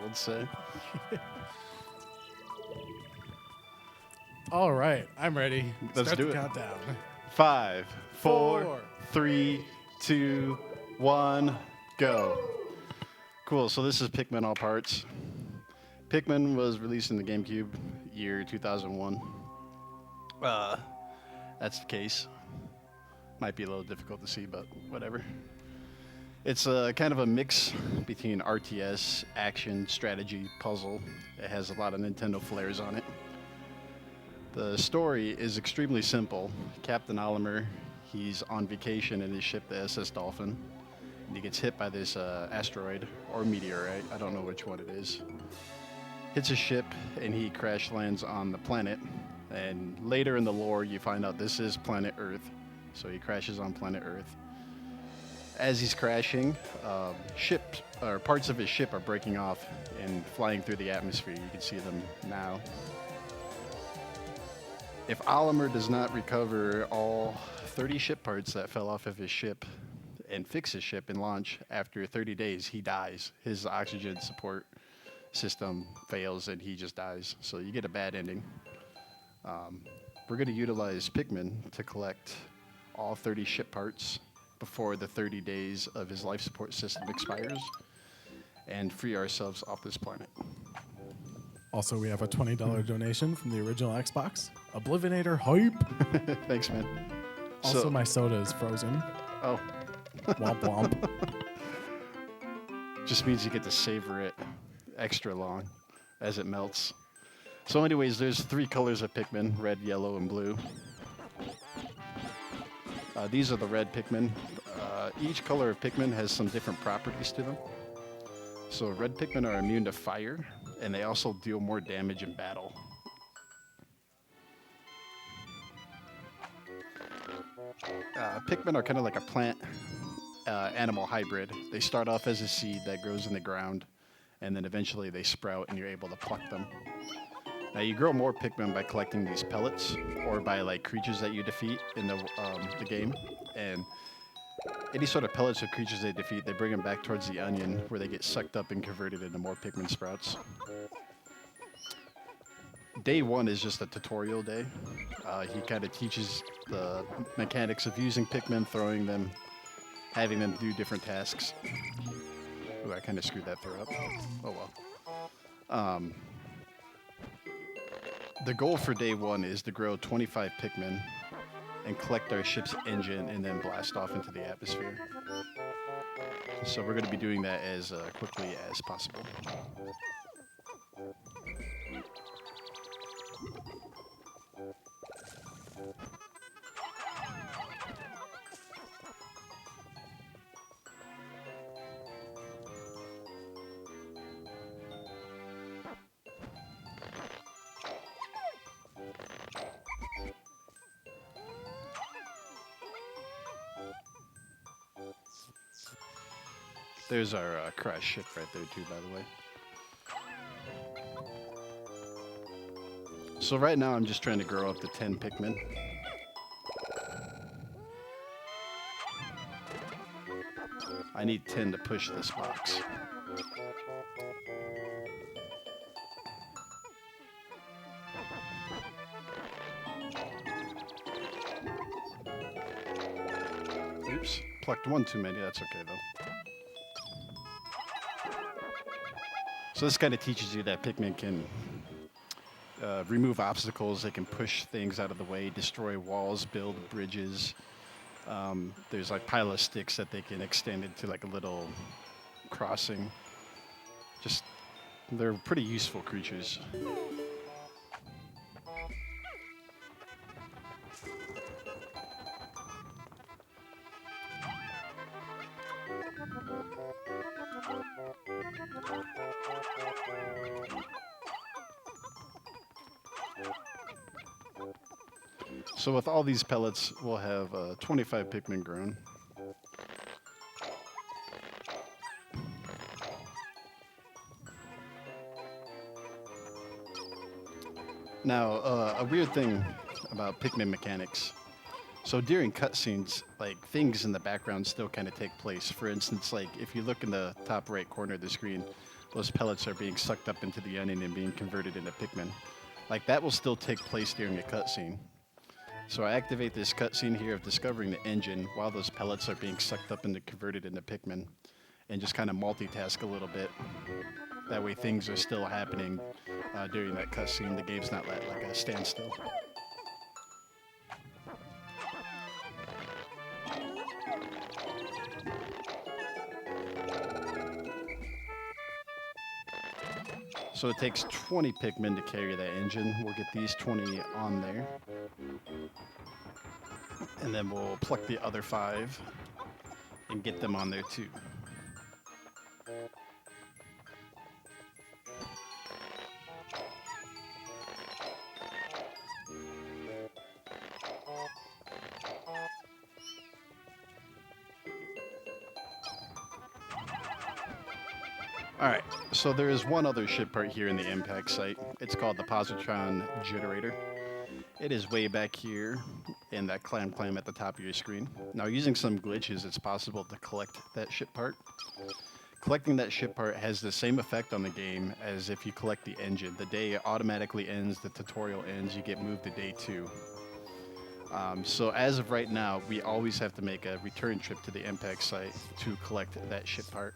let's say. All right, I'm ready. Let's Start do the it. countdown. 5, 4, Four. 3, 2, 1, go. Cool, so this is Pikmin All Parts. Pikmin was released in the GameCube year 2001. That's the case. Might be a little difficult to see, but whatever. It's kind of a mix between RTS, action, strategy, puzzle. It has a lot of Nintendo flares on it. The story is extremely simple. Captain Oliver, he's on vacation in his ship, the SS Dolphin, and he gets hit by this asteroid or meteorite. I don't know which one it is. Hits his ship, and he crash lands on the planet. And later in the lore, you find out this is planet Earth. So he crashes on planet Earth. As he's crashing, parts of his ship are breaking off and flying through the atmosphere. You can see them now. If Oliver does not recover all 30 ship parts that fell off of his ship and fix his ship and launch, after 30 days, he dies. His oxygen support system fails and he just dies. So you get a bad ending. We're going to utilize Pikmin to collect all 30 ship parts before the 30 days of his life support system expires and free ourselves off this planet. Also, we have a $20 donation from the original Xbox. Oblivinator hype. Thanks, man. Also, my soda is frozen. Oh, Womp womp. just means you get to savor it extra long as it melts. So anyways, there's 3 colors of Pikmin, red, yellow, and blue. These are the red Pikmin. Each color of Pikmin has some different properties to them. So red Pikmin are immune to fire, and they also deal more damage in battle. Pikmin are kind of like a plant-animal hybrid. They start off as a seed that grows in the ground, and then eventually they sprout and you're able to pluck them. Now you grow more Pikmin by collecting these pellets, or by like creatures that you defeat in the game. And any sort of pellets or creatures they defeat, they bring them back towards the onion, where they get sucked up and converted into more Pikmin sprouts. Day 1 is just a tutorial day. He kind of teaches the mechanics of using Pikmin, throwing them, having them do different tasks. Ooh, I kind of screwed that throw up. Oh well. The goal for day 1 is to grow 25 Pikmin and collect our ship's engine and then blast off into the atmosphere. So we're going to be doing that as quickly as possible. There's our crash ship right there too, by the way. So right now I'm just trying to grow up to 10 Pikmin. I need 10 to push this box. Oops, plucked one too many, that's okay though. So this kind of teaches you that Pikmin can remove obstacles, they can push things out of the way, destroy walls, build bridges. There's like pile of sticks that they can extend into like a little crossing. Just, they're pretty useful creatures. So with all these pellets, we'll have 25 Pikmin grown. Now, a weird thing about Pikmin mechanics. So during cutscenes, like things in the background still kind of take place. For instance, like if you look in the top right corner of the screen, those pellets are being sucked up into the onion and being converted into Pikmin. Like that will still take place during a cutscene. So I activate this cutscene here of discovering the engine while those pellets are being sucked up and converted into Pikmin, and just kind of multitask a little bit. That way things are still happening during that cutscene. The game's not at like a standstill. So it takes 20 Pikmin to carry that engine. We'll get these 20 on there. And then we'll pluck the other 5 and get them on there too. Alright, so there is one other ship part here in the impact site. It's called the Positron Generator. It is way back here in that clam at the top of your screen. Now using some glitches, it's possible to collect that ship part. Collecting that ship part has the same effect on the game as if you collect the engine. The day automatically ends, the tutorial ends, you get moved to day 2. So as of right now, we always have to make a return trip to the impact site to collect that ship part.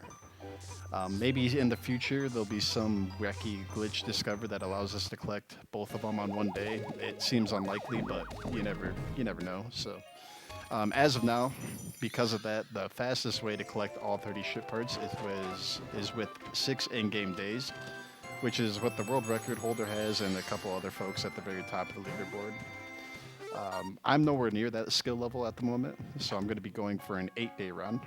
Maybe in the future there'll be some wacky glitch discovered that allows us to collect both of them on one day. It seems unlikely, but you never know. So as of now, because of that, the fastest way to collect all 30 ship parts is with 6 in-game days, which is what the world record holder has and a couple other folks at the very top of the leaderboard. I'm nowhere near that skill level at the moment, so I'm going to be going for an 8-day run.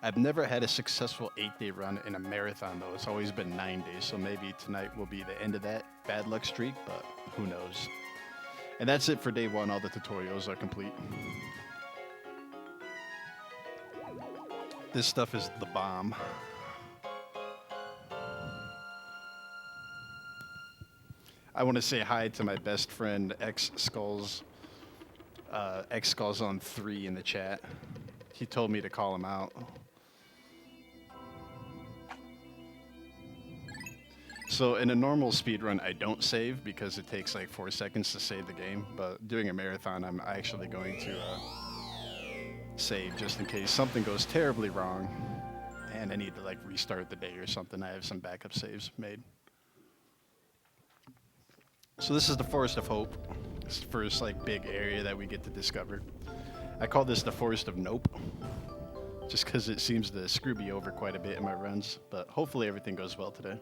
I've never had a successful 8-day run in a marathon, though. It's always been 9 days, so maybe tonight will be the end of that bad luck streak, but who knows. And that's it for day 1. All the tutorials are complete. This stuff is the bomb. I want to say hi to my best friend, X-Skulls on 3 in the chat. He told me to call him out. So in a normal speedrun, I don't save because it takes like 4 seconds to save the game. But doing a marathon, I'm actually going to save just in case something goes terribly wrong and I need to like restart the day or something. I have some backup saves made. So this is the Forest of Hope. It's the first like big area that we get to discover. I call this the Forest of Nope, just because it seems to screw me over quite a bit in my runs. But hopefully everything goes well today.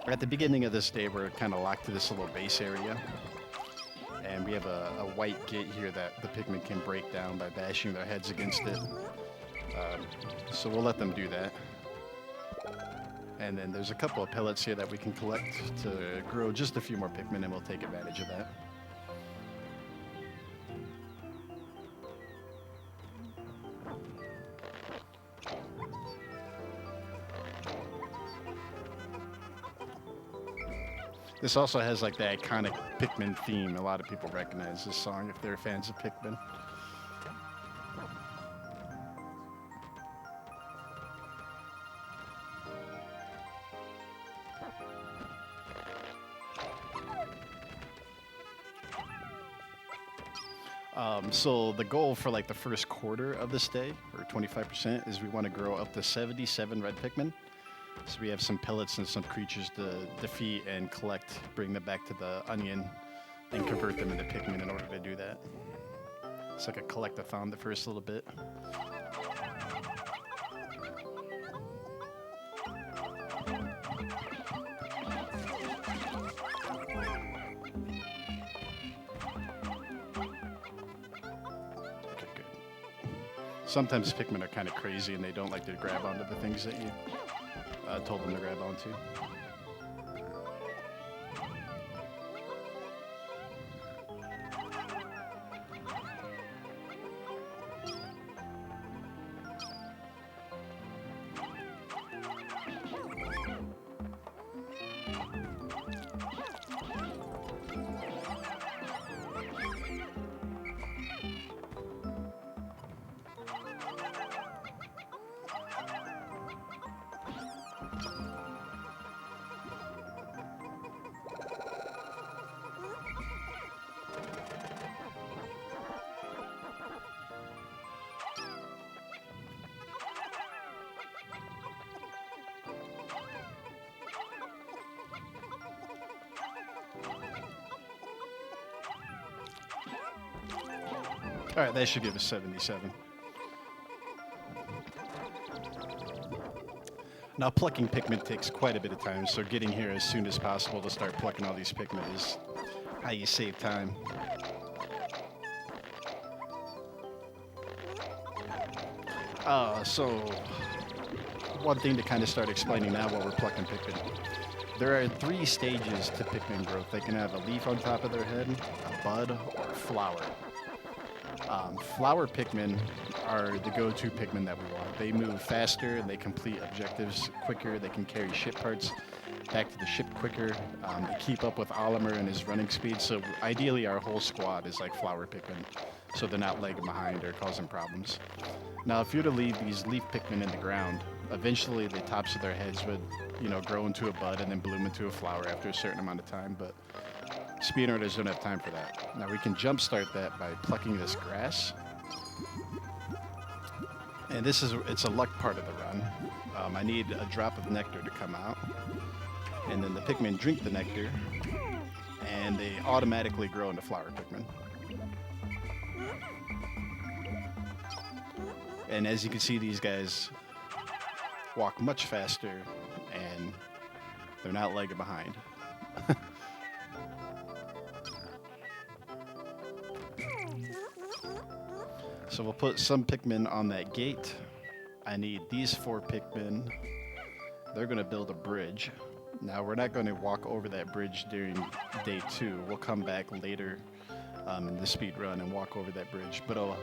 At the beginning of this day, we're kind of locked to this little base area. And we have a white gate here that the Pikmin can break down by bashing their heads against it. So we'll let them do that. And then there's a couple of pellets here that we can collect to grow just a few more Pikmin, and we'll take advantage of that. This also has like the iconic Pikmin theme. A lot of people recognize this song if they're fans of Pikmin. So the goal for like the first quarter of this day, or 25%, is we want to grow up to 77 red Pikmin. So we have some pellets and some creatures to defeat and collect, bring them back to the onion, and convert them into Pikmin in order to do that. It's like a collect-a-thon the first little bit. Sometimes Pikmin are kind of crazy and they don't like to grab onto the things that you told them to grab onto. Alright, that should give us 77. Now, plucking Pikmin takes quite a bit of time, so getting here as soon as possible to start plucking all these Pikmin is how you save time. So one thing to kind of start explaining now while we're plucking Pikmin. There are 3 stages to Pikmin growth. They can have a leaf on top of their head, a bud, or a flower. Flower Pikmin are the go-to Pikmin that we want. They move faster and they complete objectives quicker. They can carry ship parts back to the ship quicker. They keep up with Oliver and his running speed. So ideally our whole squad is like Flower Pikmin, so they're not lagging behind or causing problems. Now, if you're to leave these leaf Pikmin in the ground, eventually the tops of their heads would, grow into a bud and then bloom into a flower after a certain amount of time, but speedrunners don't have time for that. Now, we can jumpstart that by plucking this grass. And it's a luck part of the run. I need a drop of nectar to come out. And then the Pikmin drink the nectar, and they automatically grow into flower Pikmin. And as you can see, these guys walk much faster, and they're not lagging behind. So we'll put some Pikmin on that gate. I need these 4 Pikmin. They're going to build a bridge. Now, we're not going to walk over that bridge during day 2. We'll come back later in the speed run and walk over that bridge. But it'll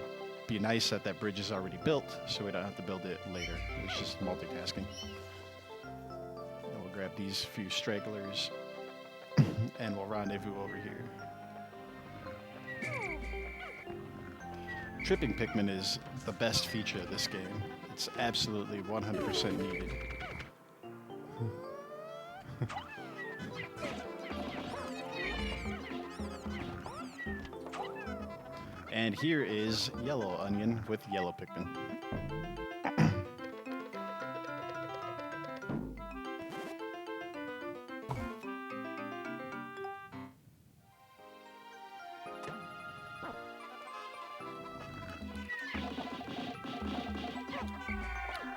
be nice that that bridge is already built, so we don't have to build it later. It's just multitasking. And we'll grab these few stragglers, and we'll rendezvous over here. Tripping Pikmin is the best feature of this game. It's absolutely 100% needed. And here is Yellow Onion with Yellow Pikmin.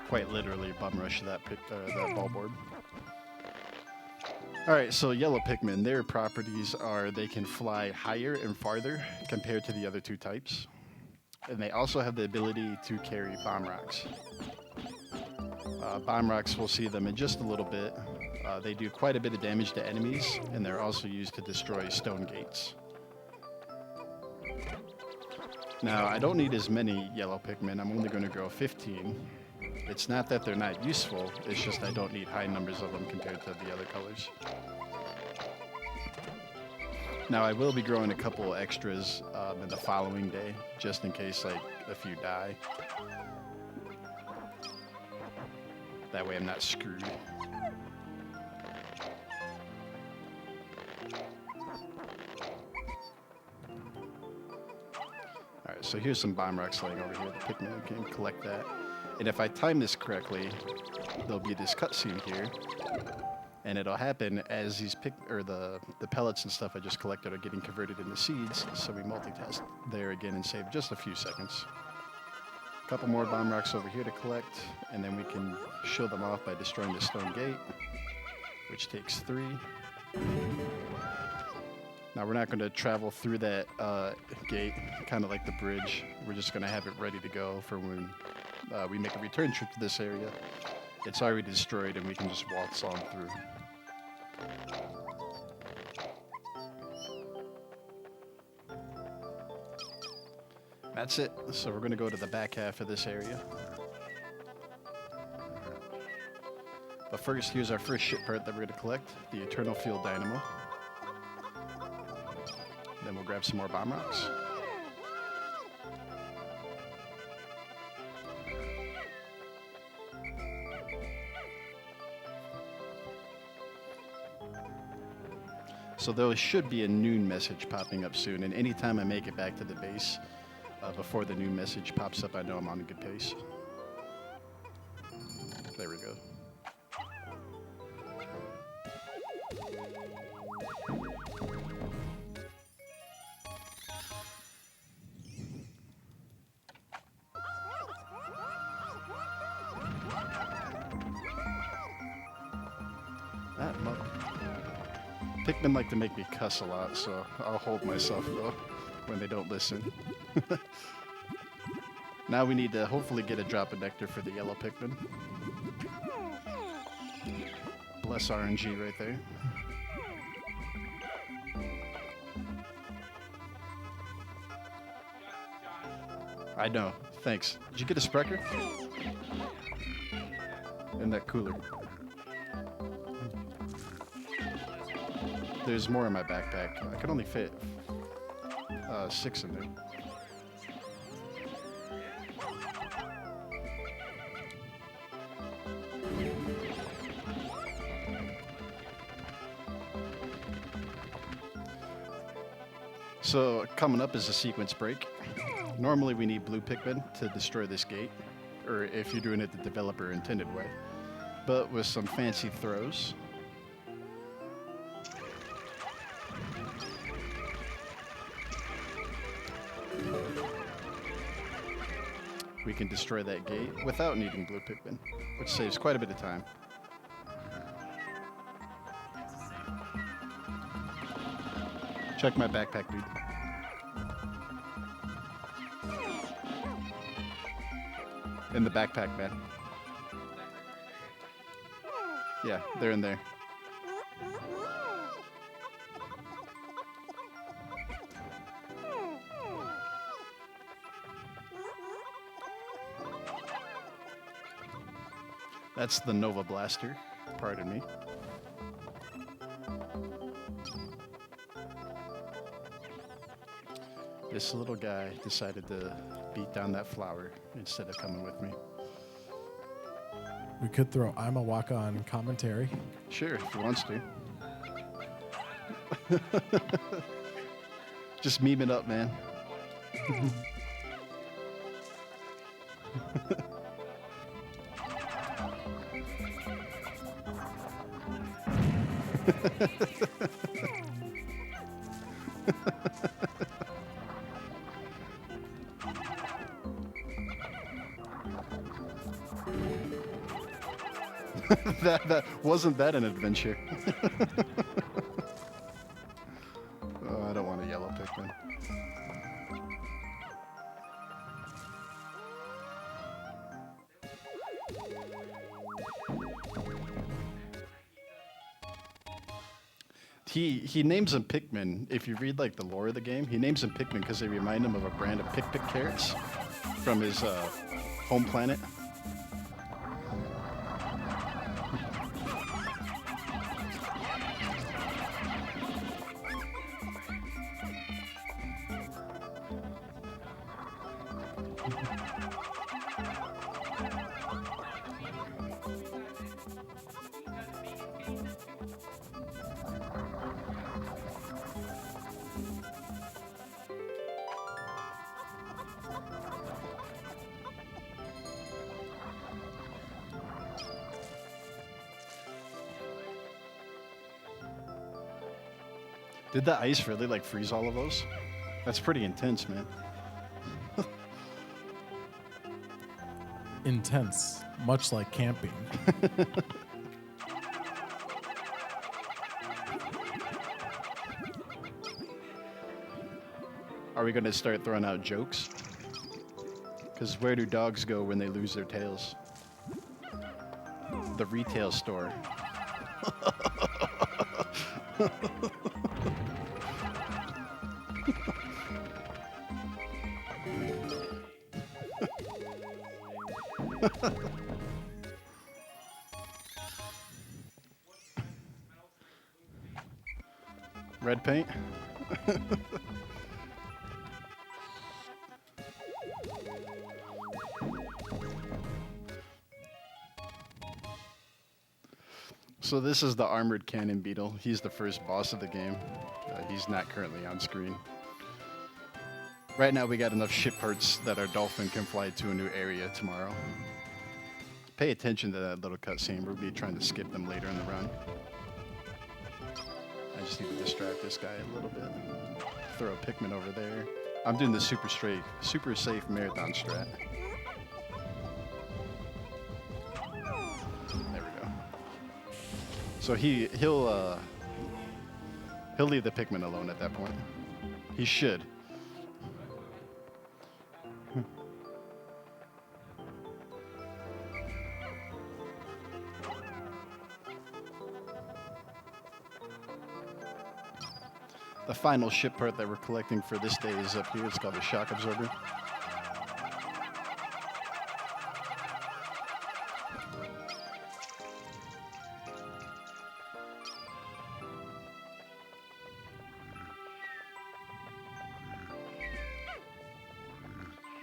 Quite literally bum rush that ball board. Alright, so Yellow Pikmin, their properties are they can fly higher and farther compared to the other 2 types. And they also have the ability to carry bomb rocks. Bomb rocks, we'll see them in just a little bit. They do quite a bit of damage to enemies, and they're also used to destroy stone gates. Now, I don't need as many Yellow Pikmin. I'm only going to grow 15. It's not that they're not useful, it's just I don't need high numbers of them compared to the other colors. Now, I will be growing a couple extras in the following day, just in case like a few die. That way I'm not screwed. Alright, so here's some bomb rocks laying over here. The Pikmin can collect that. And if I time this correctly, there'll be this cutscene here, and it'll happen as these the pellets and stuff I just collected are getting converted into seeds. So we multitask there again and save just a few seconds. A couple more bomb rocks over here to collect, and then we can show them off by destroying the stone gate, which takes 3. Now we're not going to travel through that gate, kind of like the bridge. We're just going to have it ready to go for when we make a return trip to this area. It's already destroyed and we can just waltz on through. That's it. So we're going to go to the back half of this area. But first, here's our first ship part that we're going to collect, the Eternal Field Dynamo. Then we'll grab some more bomb rocks. So there should be a noon message popping up soon, and anytime I make it back to the base, before the noon message pops up, I know I'm on a good pace. There we go. that mother. Pikmin like to make me cuss a lot, so I'll hold myself though when they don't listen. Now we need to hopefully get a drop of nectar for the yellow Pikmin. Bless RNG right there. I know. Thanks. Did you get a Sprecher? In that cooler. There's more in my backpack. I can only fit 6 in there. So coming up is a sequence break. Normally we need blue Pikmin to destroy this gate, or if you're doing it the developer intended way. But with some fancy throws, we can destroy that gate without needing blue Pikmin, which saves quite a bit of time. Check my backpack, dude. In the backpack, man. Yeah, they're in there. That's the Nova Blaster. Pardon me. This little guy decided to beat down that flower instead of coming with me. We could throw I'm a Waka on commentary. Sure, if he wants to. Just meme it up, man. that wasn't that an adventure? Oh, I don't want a yellow Pikmin. He names them Pikmin. If you read like the lore of the game, he names them Pikmin because they remind him of a brand of Pick carrots from his home planet. Did the ice really like freeze all of those? That's pretty intense, man. Intense, much like camping. Are we gonna start throwing out jokes? Because where do dogs go when they lose their tails? The retail store. Red paint? So this is the armored cannon beetle. He's the first boss of the game. He's not currently on screen. Right now we got enough ship parts that our dolphin can fly to a new area tomorrow. Pay attention to that little cutscene. We'll be trying to skip them later in the run. I just need to distract this guy a little bit. Throw a Pikmin over there. I'm doing the super safe marathon strat. There we go. So he'll leave the Pikmin alone at that point. He should. The final ship part that we're collecting for this day is up here. It's called the shock absorber.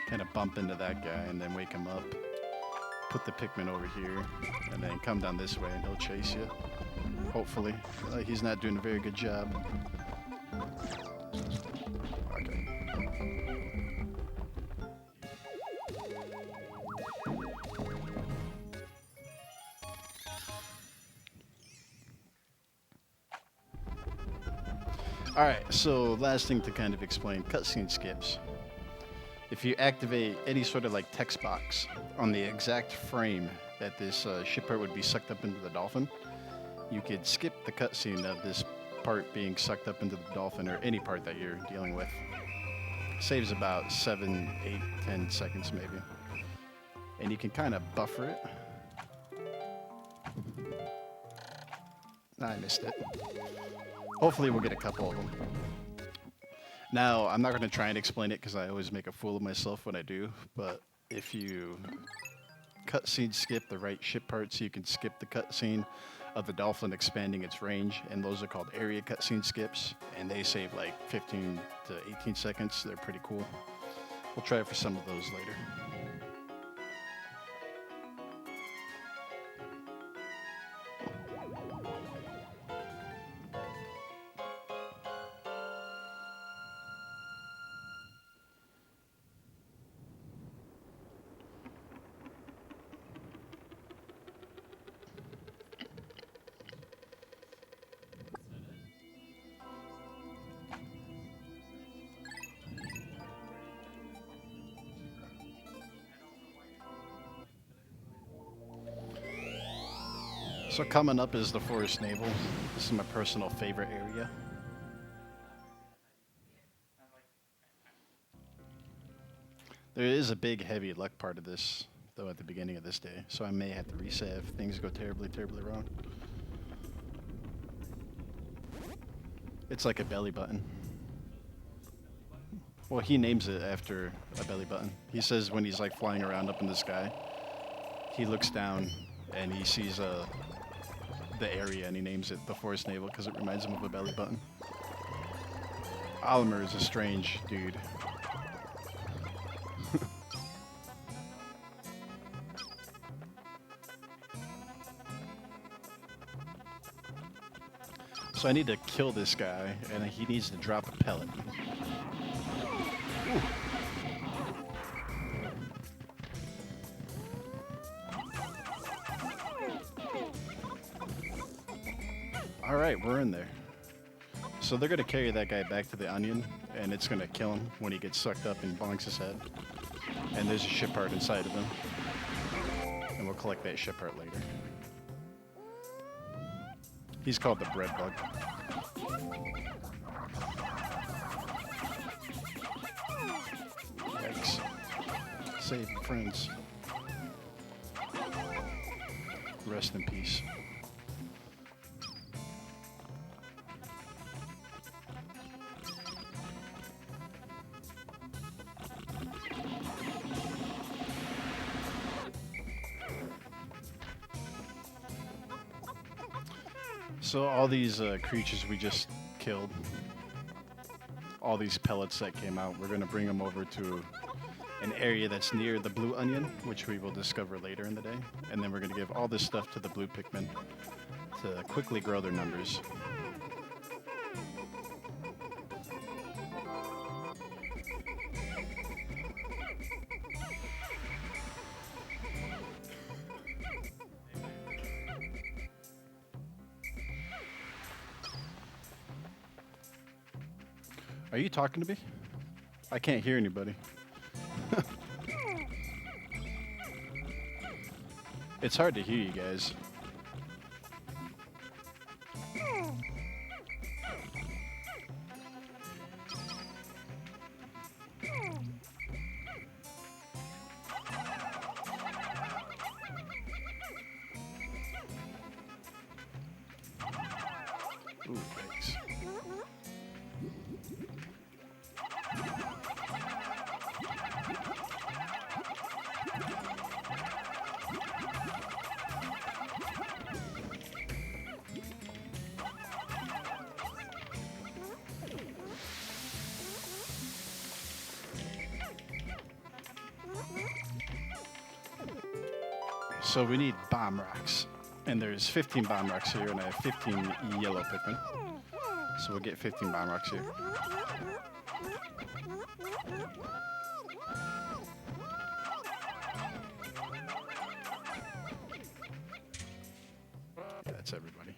Kind of bump into that guy and then wake him up. Put the Pikmin over here and then come down this way and he'll chase you. Hopefully. He's not doing a very good job. Okay. Alright, so last thing to kind of explain, cutscene skips. If you activate any sort of like text box on the exact frame that this ship part would be sucked up into the dolphin, you could skip the cutscene of this part being sucked up into the dolphin or any part that you're dealing with. Saves about 7, 8, 10 seconds maybe. And you can kind of buffer it. I missed it. Hopefully we'll get a couple of them. Now, I'm not going to try and explain it because I always make a fool of myself when I do, but if you cutscene skip the right ship parts, you can skip the cutscene of the dolphin expanding its range, and those are called area cutscene skips, and they save like 15 to 18 seconds. They're pretty cool. We'll try for some of those later. So coming up is the Forest Navel. This is my personal favorite area. There is a big heavy luck part of this, though, at the beginning of this day, so I may have to reset if things go terribly, terribly wrong. It's like a belly button. Well, he names it after a belly button. He says when he's like flying around up in the sky, he looks down and he sees the area and he names it the Forest Navel because it reminds him of a belly button. Olimer is a strange dude. So I need to kill this guy, and he needs to drop a pellet. Ooh. All right, we're in there. So they're going to carry that guy back to the onion, and it's going to kill him when he gets sucked up and bonks his head. And there's a ship part inside of him. And we'll collect that ship part later. He's called the bread bug. Yikes. Save friends. Rest in peace. So all these creatures we just killed, all these pellets that came out, we're going to bring them over to an area that's near the blue onion, which we will discover later in the day. And then we're going to give all this stuff to the blue Pikmin to quickly grow their numbers. Are you talking to me? I can't hear anybody. It's hard to hear you guys. So we need bomb rocks. And there's 15 bomb rocks here, and I have 15 yellow Pikmin. So we'll get 15 bomb rocks here. Yeah, that's everybody.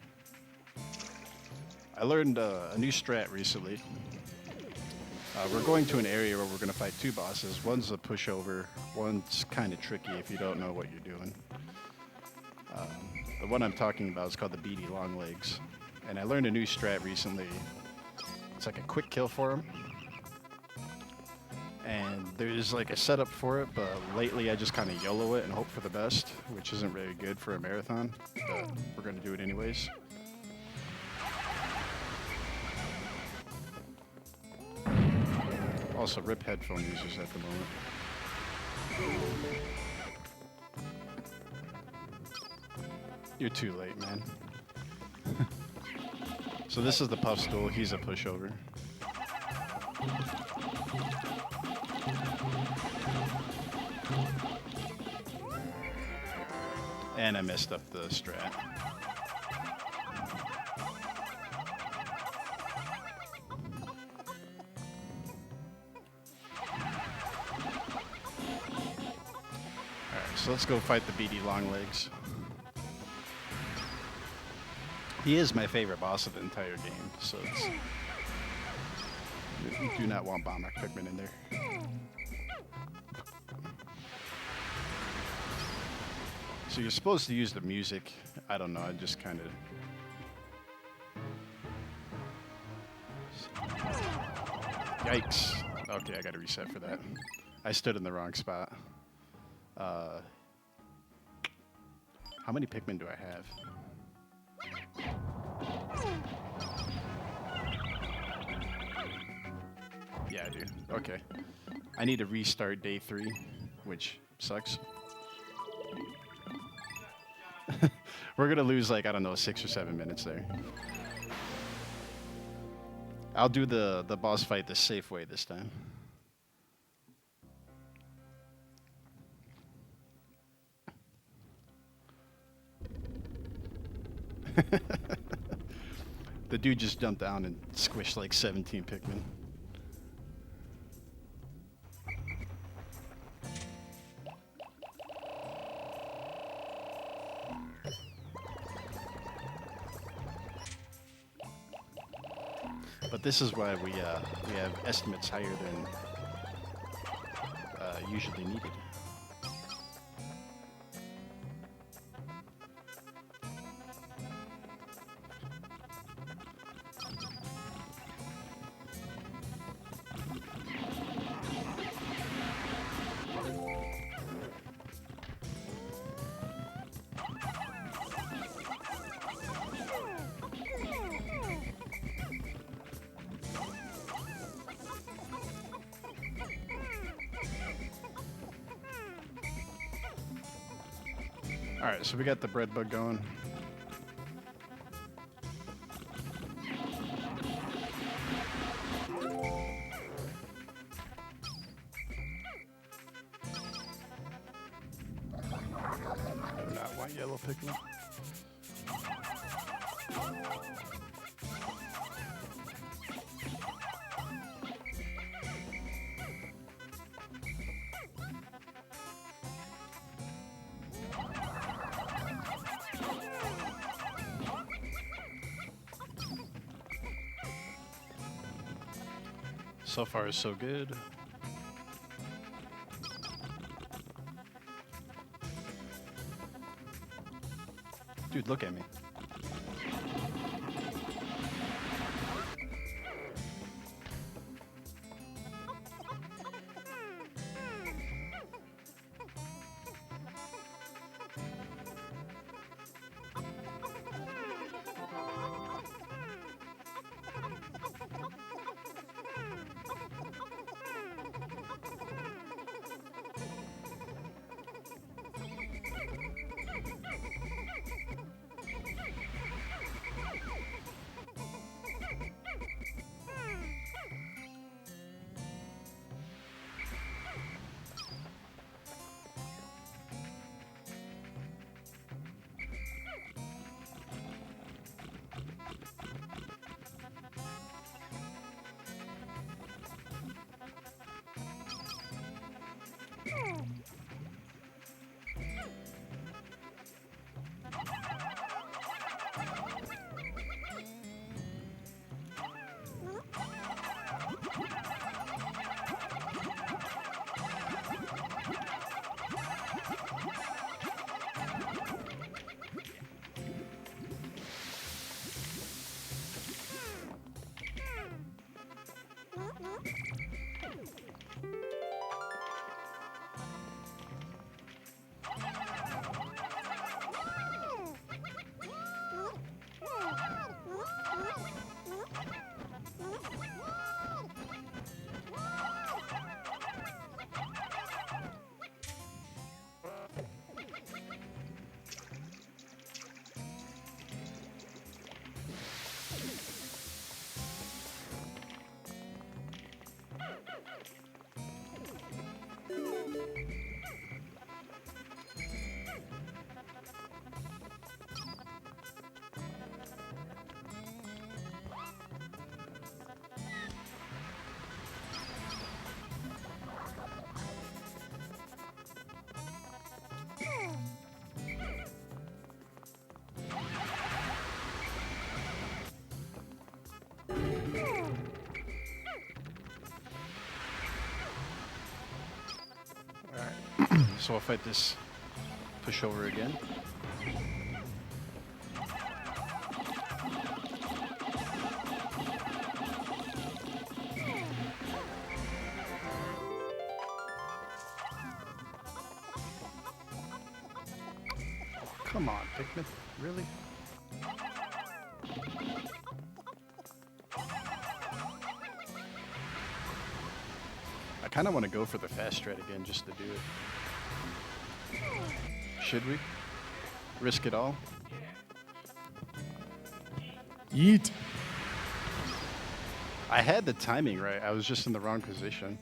I learned a new strat recently. We're going to an area where we're going to fight two bosses. One's a pushover. One's kind of tricky if you don't know what you're doing. The one I'm talking about is called the beady long legs. And I learned a new strat recently. It's like a quick kill for him. And there's like a setup for it, but lately I just kind of YOLO it and hope for the best, which isn't very good for a marathon, but we're going to do it anyways. Also, rip headphone users at the moment. You're too late, man. So this is the puff stool. He's a pushover. And I messed up the strat. Alright, so let's go fight the beady long legs. He is my favorite boss of the entire game, so it's... You do not want Bomb Rock Pikmin in there. So you're supposed to use the music. I don't know, I just kind of... Yikes. Okay, I gotta reset for that. I stood in the wrong spot. How many Pikmin do I have? Yeah, I do. Okay. I need to restart day 3, which sucks. We're gonna lose like, I don't know, 6 or 7 minutes there. I'll do the boss fight the safe way this time. The dude just jumped down and squished like 17 Pikmin. But this is why we have estimates higher than usually needed. Alright, so we got the bread bug going. Not white, yellow Pikmin. So far, so good. Dude, look at me. So I'll fight this pushover again. Come on, Pikmin. Really? I kind of want to go for the fast strat again just to do it. Should we? Risk it all? Yeet. I had the timing right. I was just in the wrong position.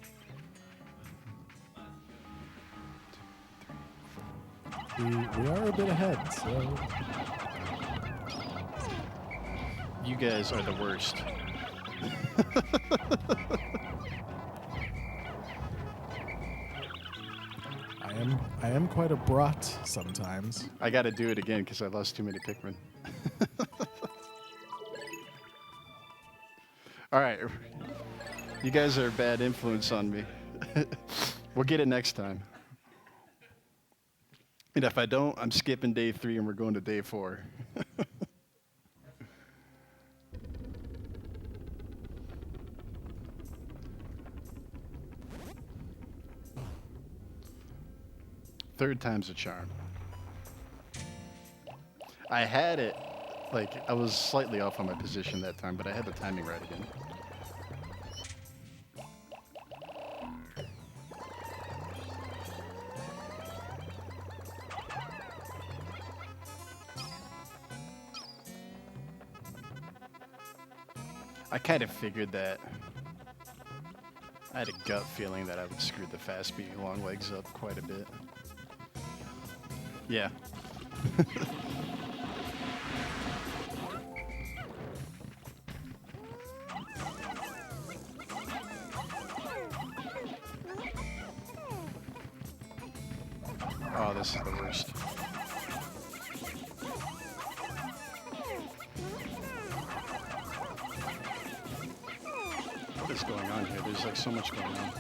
We are a bit ahead, so You guys are the worst. I am quite a brat sometimes. I got to do it again because I lost too many Pikmin. All right. You guys are a bad influence on me. We'll get it next time. And if I don't, I'm skipping day 3 and we're going to day 4. Third time's a charm. I had it, like, I was slightly off on my position that time, but I had the timing right again. I kind of figured that. I had a gut feeling that I would screw the fast speed long legs up quite a bit. Yeah. Oh, this is the worst. What is going on here? There's like so much going on.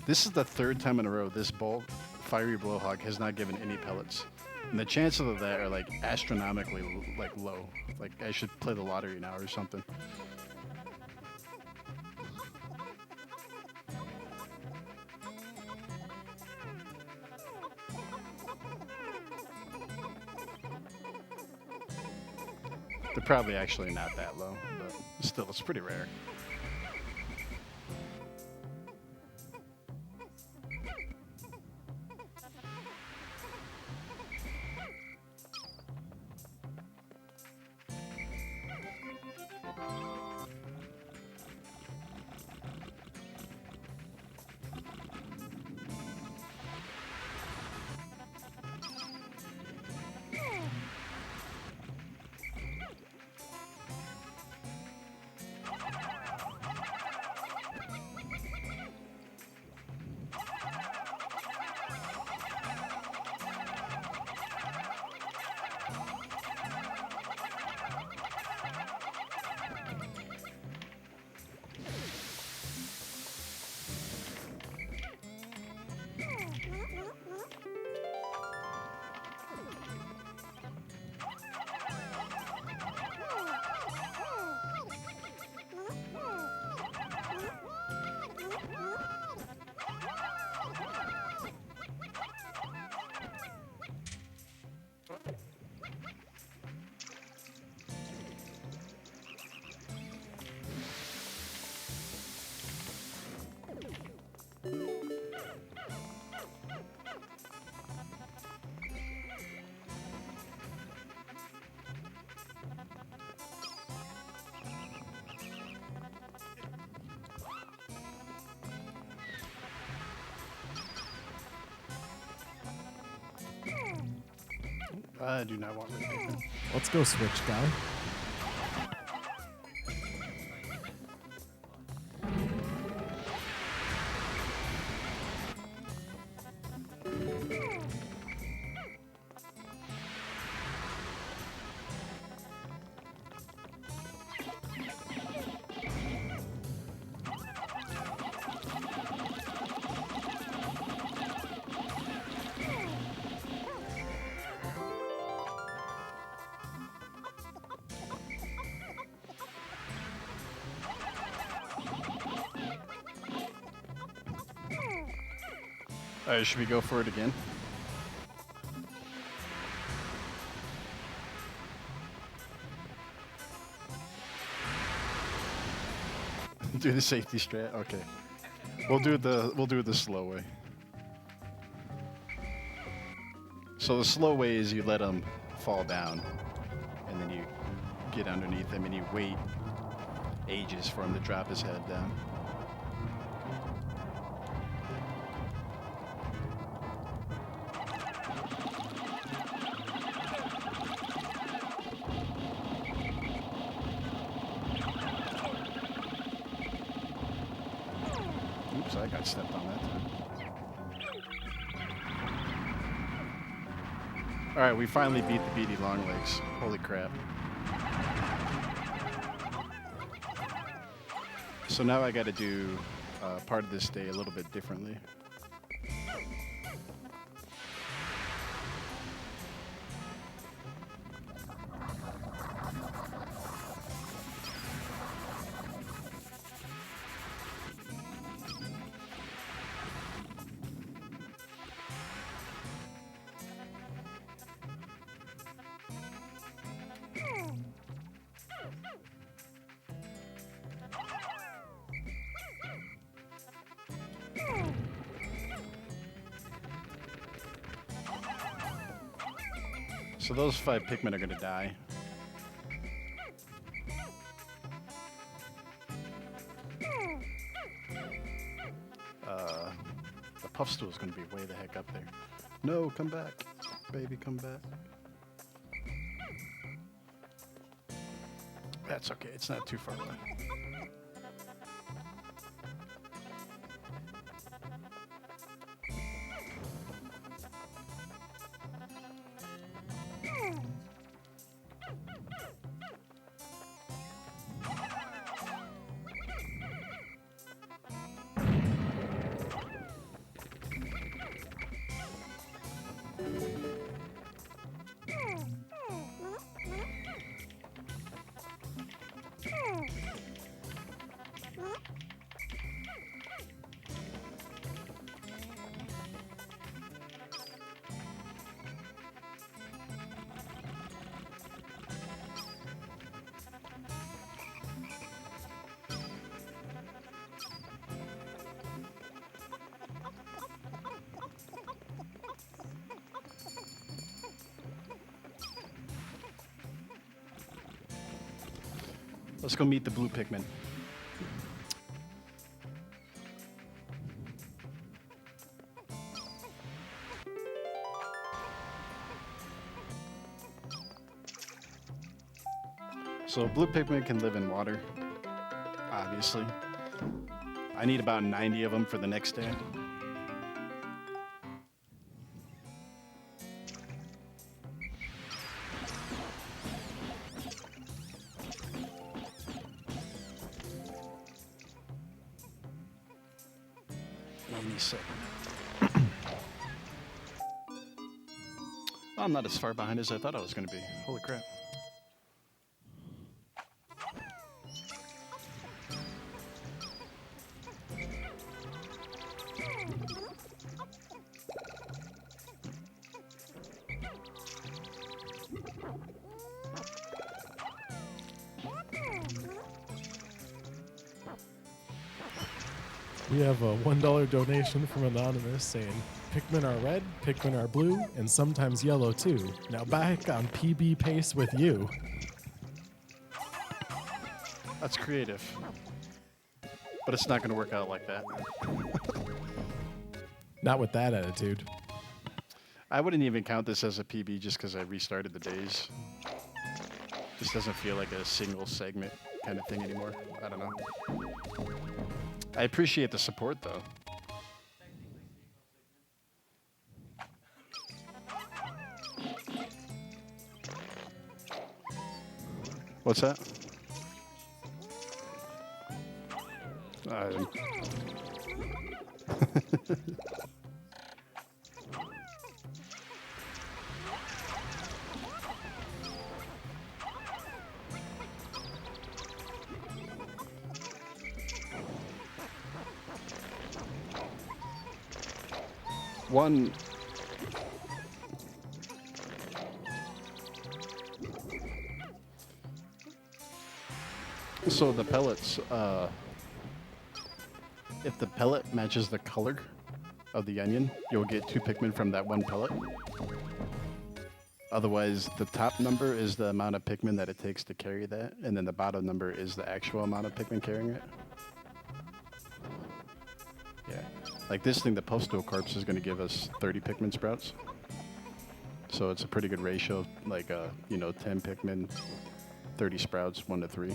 This is the third time in a row this fiery blowhog has not given any pellets. And the chances of that are like astronomically like low. Like I should play the lottery now or something. They're probably actually not that low, but still it's pretty rare. I do not want red Pikmin. Let's go switch, guy. Alright, should we go for it again? Do the safety strat? Okay. We'll do it the slow way. So the slow way is you let him fall down, and then you get underneath him and you wait ages for him to drop his head down. Oops, I got stepped on that time. Alright, we finally beat the beady longlegs. Holy crap. So now I gotta do part of this day a little bit differently. So those 5 Pikmin are gonna die. The puff stool is gonna be way the heck up there. No, come back. Baby, come back. That's okay, it's not too far away. Let's go meet the blue Pikmin. So blue Pikmin can live in water, obviously. I need about 90 of them for the next day. Any second. I'm not as far behind as I thought I was going to be. Holy crap. We have a $1 donation from Anonymous saying, Pikmin are red, Pikmin are blue, and sometimes yellow too. Now back on PB pace with you. That's creative. But it's not going to work out like that. Not with that attitude. I wouldn't even count this as a PB just because I restarted the days. Just doesn't feel like a single segment kind of thing anymore. I don't know. I appreciate the support though. What's that? One. So the pellets, if the pellet matches the color of the onion, you'll get 2 Pikmin from that one pellet. Otherwise, the top number is the amount of Pikmin that it takes to carry that, and then the bottom number is the actual amount of Pikmin carrying it. Yeah. Like this thing, the Postal Corpse is going to give us 30 Pikmin sprouts. So it's a pretty good ratio, like, 10 Pikmin, 30 sprouts, 1 to 3.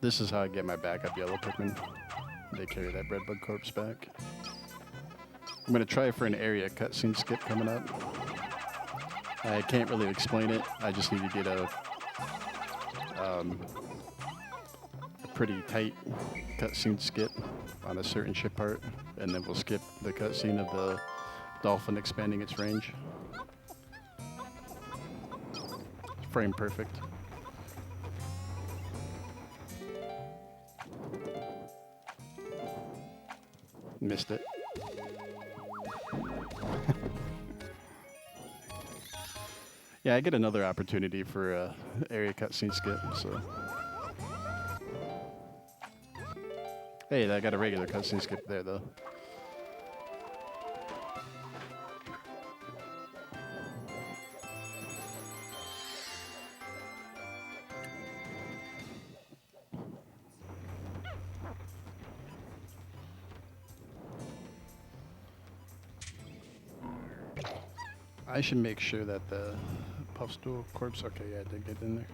This is how I get my backup yellow Pikmin. They carry that Redbud Corpse back. I'm going to try for an area cutscene skip coming up. I can't really explain it. I just need to get a pretty tight cutscene skip on a certain ship part, and then we'll skip the cutscene of the dolphin expanding its range. Frame perfect. Missed it. Yeah, I get another opportunity for area cutscene skip, so. Hey, I got a regular cutscene skip there, though. I should make sure that the Postal Corpse, okay, yeah, I did get in there.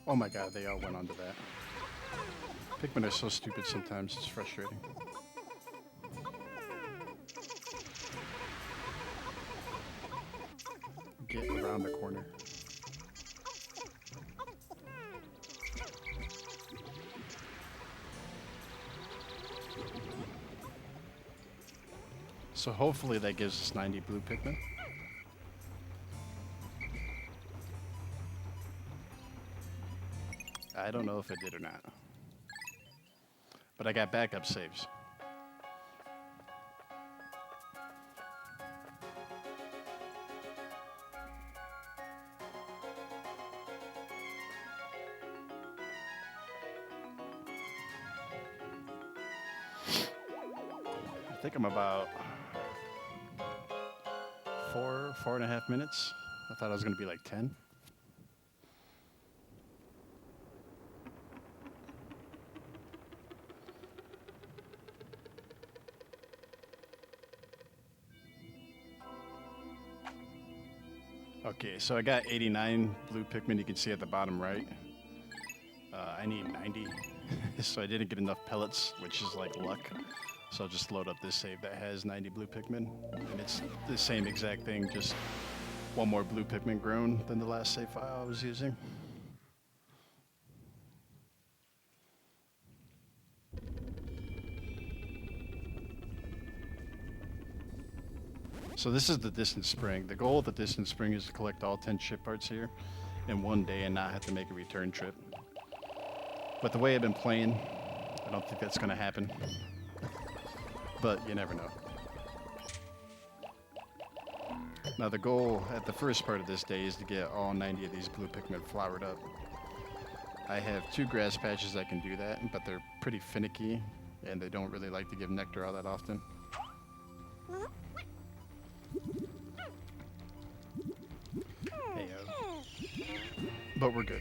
Oh my god, they all went onto that. Pikmin are so stupid sometimes, it's frustrating. Get around the corner. So hopefully that gives us 90 blue Pikmin. I don't know if it did or not. But I got backup saves. I think I'm about 4.5 minutes. I thought I was going to be like 10. Okay, so I got 89 blue Pikmin, you can see at the bottom right. I need 90, so I didn't get enough pellets, which is like luck. So I'll just load up this save that has 90 blue Pikmin, and it's the same exact thing, just one more blue Pikmin grown than the last save file I was using. So this is the distant spring. The goal of the distant spring is to collect all 10 ship parts here, in one day and not have to make a return trip. But the way I've been playing, I don't think that's going to happen. But you never know. Now the goal at the first part of this day is to get all 90 of these blue Pikmin flowered up. I have 2 grass patches that can do that, but they're pretty finicky and they don't really like to give nectar all that often. Hey, but we're good.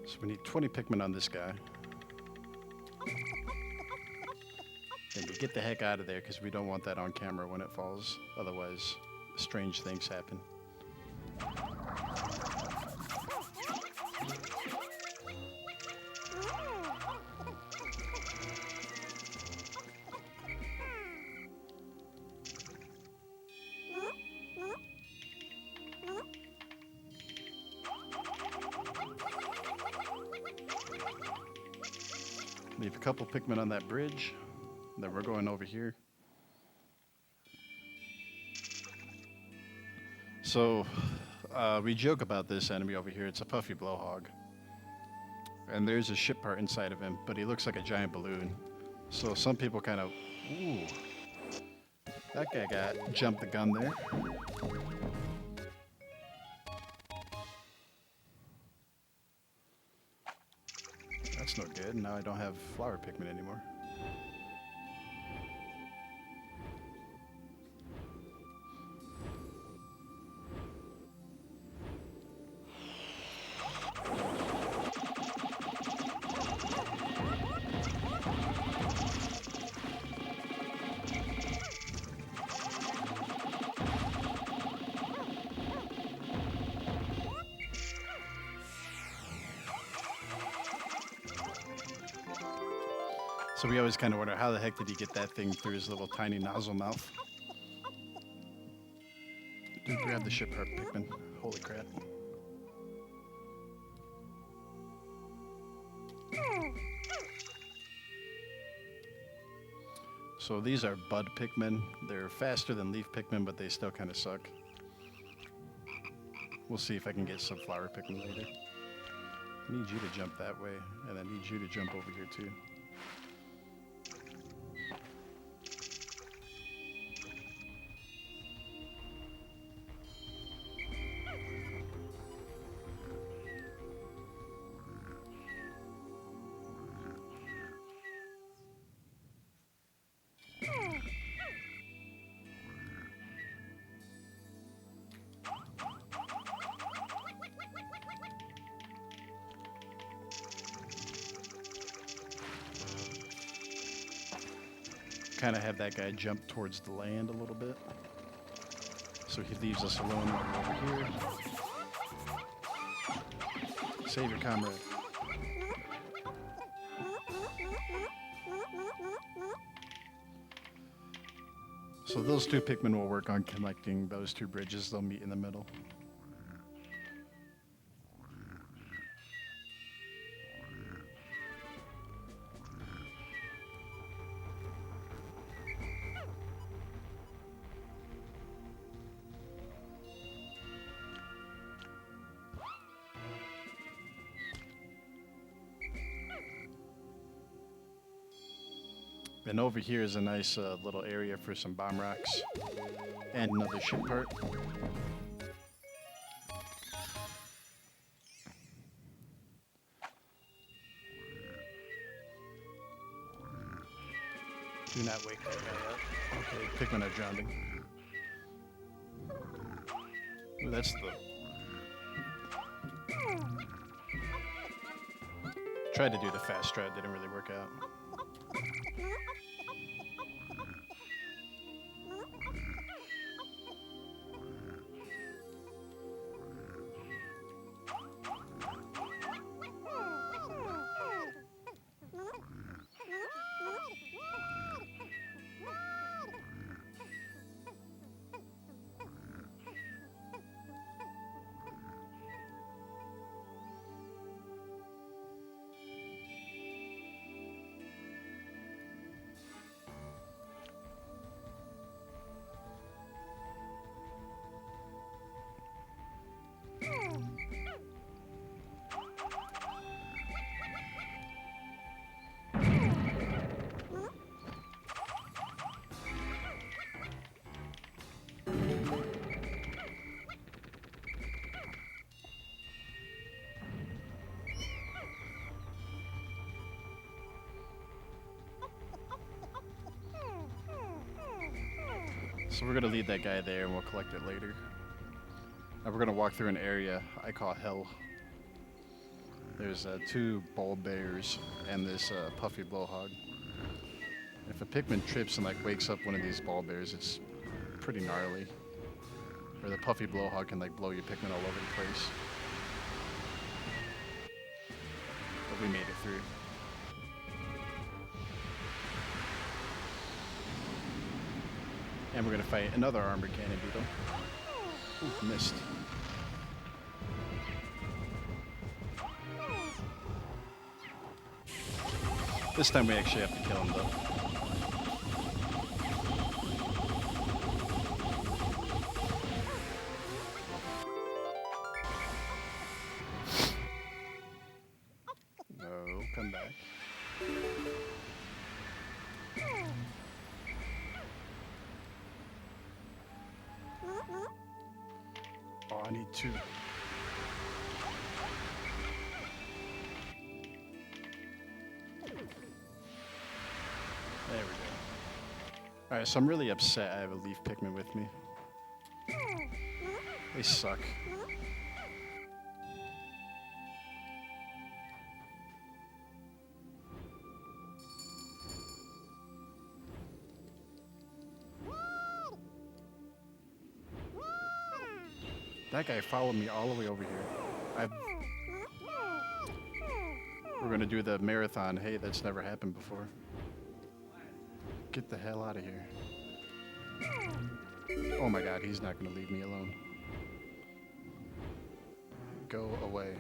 So we need 20 Pikmin on this guy. And we get the heck out of there because we don't want that on camera when it falls. Otherwise, strange things happen. Leave a couple Pikmin on that bridge. Then we're going over here. So, we joke about this enemy over here. It's a puffy blowhog. And there's a ship part inside of him, but he looks like a giant balloon. So some people kind of, ooh, that guy got jumped the gun there. That's no good. Now I don't have flower Pikmin anymore. So we always kind of wonder, how the heck did he get that thing through his little tiny nozzle mouth? Dude, grab the ship heart Pikmin. Holy crap. So these are bud Pikmin. They're faster than leaf Pikmin, but they still kind of suck. We'll see if I can get some flower Pikmin later. I need you to jump that way, and I need you to jump over here too. Kind of have that guy jump towards the land a little bit. So he leaves us alone over here. Save your comrade. So those 2 Pikmin will work on connecting those 2 bridges. They'll meet in the middle. And over here is a nice little area for some bomb rocks and another ship part. Do not wake that guy up. Okay, Pikmin are drowning. Ooh, that's the... Tried to do the fast strat, didn't really work out. So we're gonna leave that guy there and we'll collect it later. Now we're gonna walk through an area I call hell. There's 2 bull bears and this puffy blowhog. If a Pikmin trips and like wakes up one of these ball bears, it's pretty gnarly. Or the puffy blowhog can like blow your Pikmin all over the place. But we made it through. And we're gonna fight another armored cannon beetle. Ooh, missed. This time we actually have to kill him though. No, come back. Oh, I need 2. There we go. Alright, so I'm really upset I have a leaf Pikmin with me. They suck. That guy followed me all the way over here. We're gonna do the marathon. Hey, that's never happened before. Get the hell out of here. Oh my god, he's not gonna leave me alone. Go away.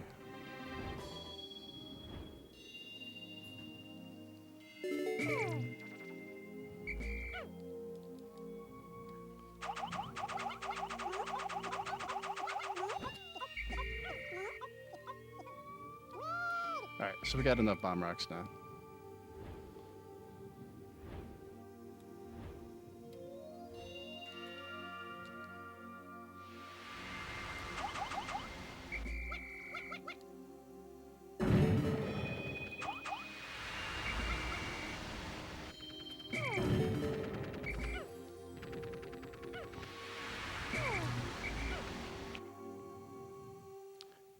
Alright, so we got enough bomb rocks now.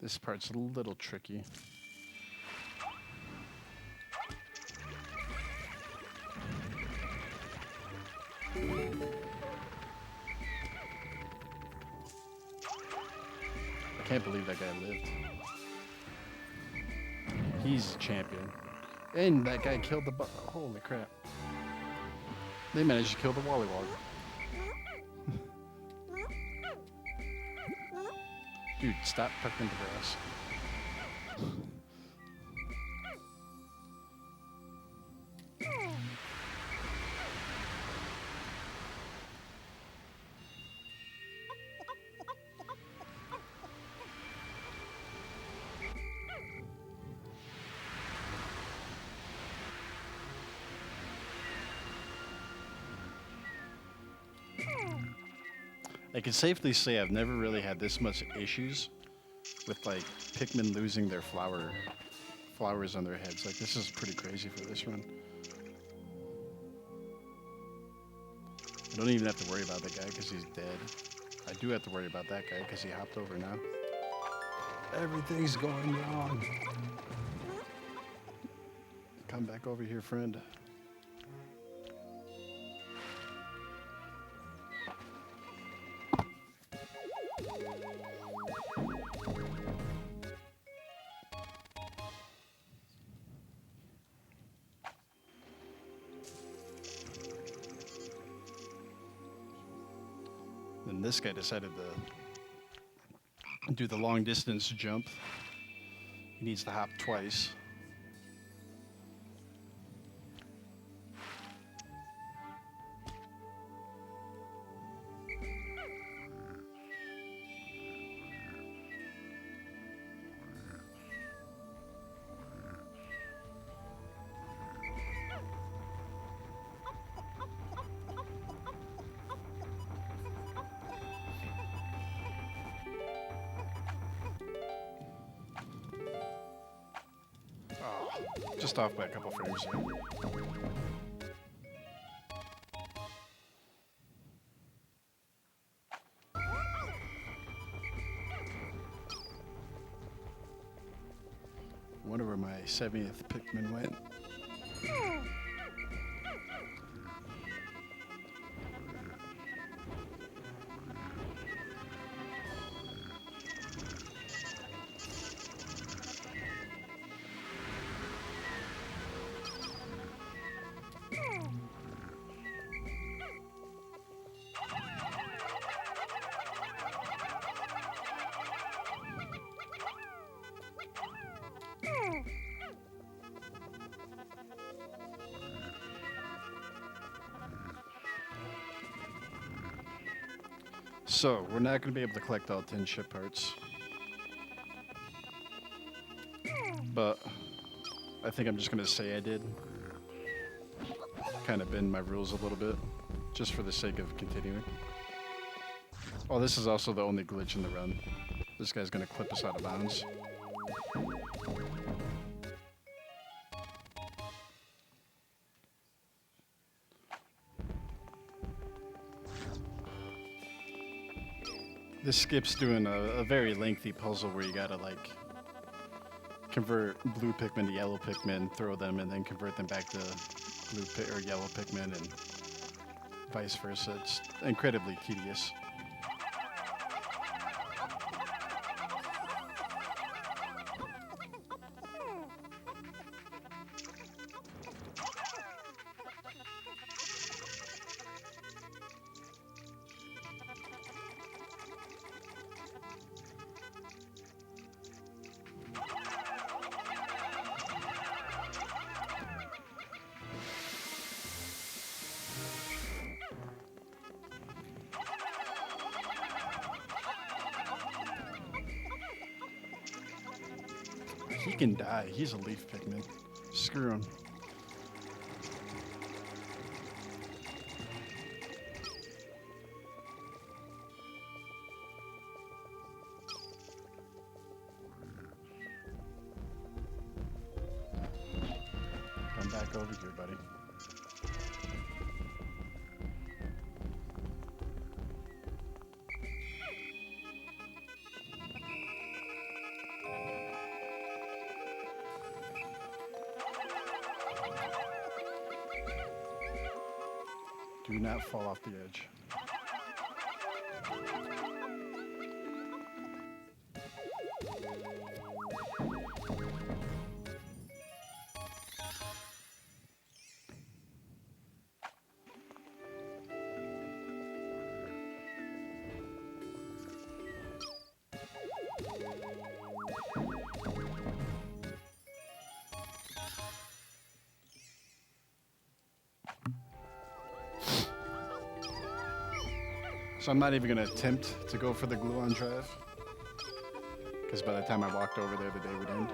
This part's a little tricky. I can't believe that guy lived. He's a champion. And that guy killed the holy crap. They managed to kill the Wollywog. Dude, stop tucking the grass. I can safely say I've never really had this much issues with like Pikmin losing their flowers on their heads. Like this is pretty crazy for this run. I don't even have to worry about that guy because he's dead. I do have to worry about that guy because he hopped over now. Everything's going wrong. Come back over here, friend. Then this guy decided to do the long distance jump. He needs to hop twice. Just off by a couple frames here. Wonder where my 70th Pikmin went. So, we're not going to be able to collect all 10 ship parts. But I think I'm just going to say I did. Kind of bend my rules a little bit, just for the sake of continuing. Oh, this is also the only glitch in the run. This guy's going to clip us out of bounds. This skips doing a very lengthy puzzle where you gotta like convert blue Pikmin to yellow Pikmin, throw them, and then convert them back to or yellow Pikmin, and vice versa. It's incredibly tedious. He can die. He's a leaf Pikmin. Screw him. Come back over here, buddy. Do not fall off the edge. So I'm not even going to attempt to go for the glue-on drive, because by the time I walked over there, the day would end.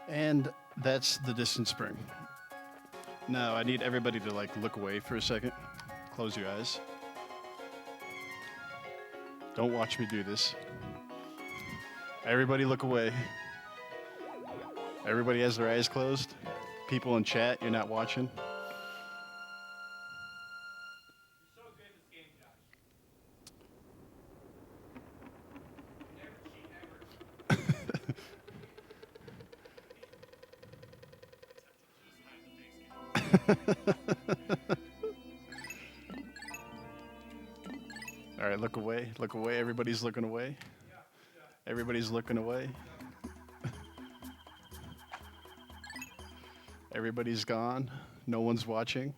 And that's the distant spring. Now I need everybody to like look away for a second. Close your eyes. Don't watch me do this. Everybody look away. Everybody has their eyes closed. People in chat, you're not watching. You're so good at this game, Josh. Never cheat, ever. All right, look away. Look away. Everybody's looking away. Everybody's looking away. Everybody's gone. No one's watching.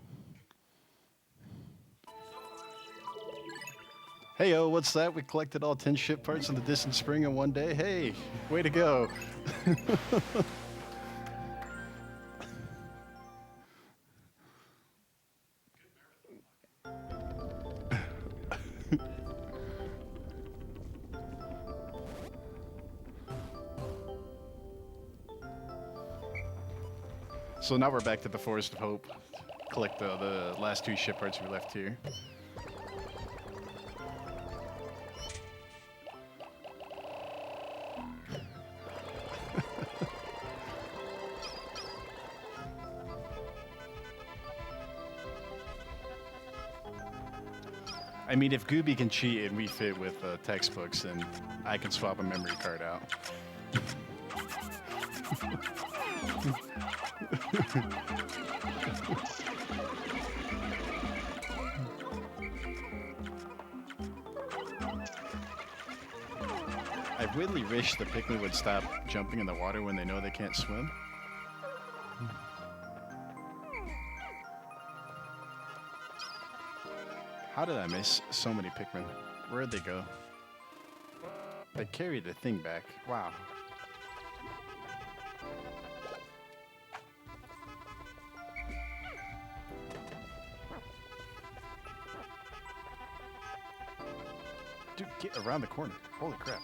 Hey, what's that? We collected all 10 ship parts in the distant spring in one day. Hey, way to go. So now we're back to the Forest of Hope. Collect the last two ship parts we left here. I mean, if Gooby can cheat and we fit with textbooks, then I can swap a memory card out. I really wish the Pikmin would stop jumping in the water when they know they can't swim. How did I miss so many Pikmin? Where'd they go? They carried the thing back. Wow. Dude, get around the corner. Holy crap.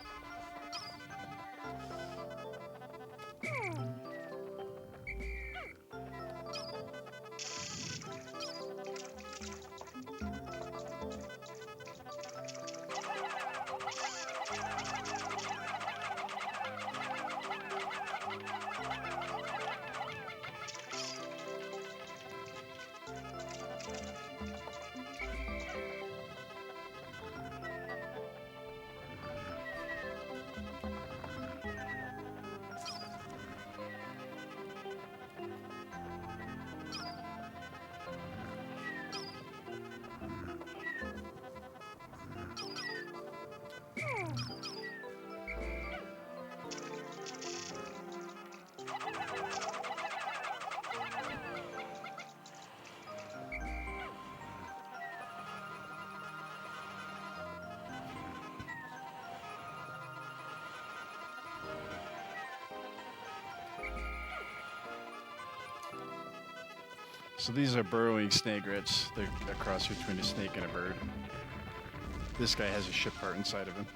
So these are burrowing snagrets. They're a cross between a snake and a bird. This guy has a ship part inside of him.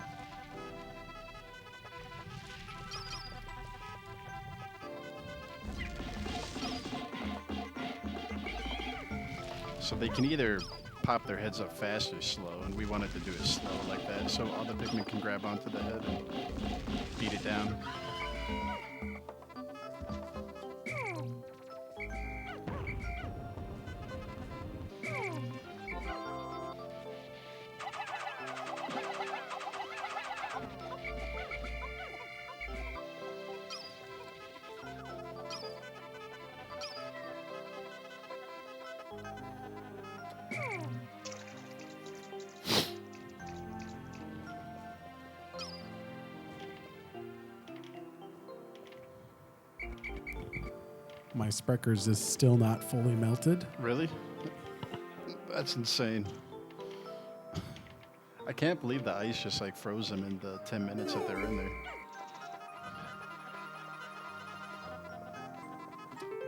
So they can either pop their heads up fast or slow, and we wanted to do it slow like that, so all the Pikmin can grab onto the head and beat it down. My Spreckers is still not fully melted. Really? That's insane. I can't believe the ice just like froze them in the 10 minutes that they were in there.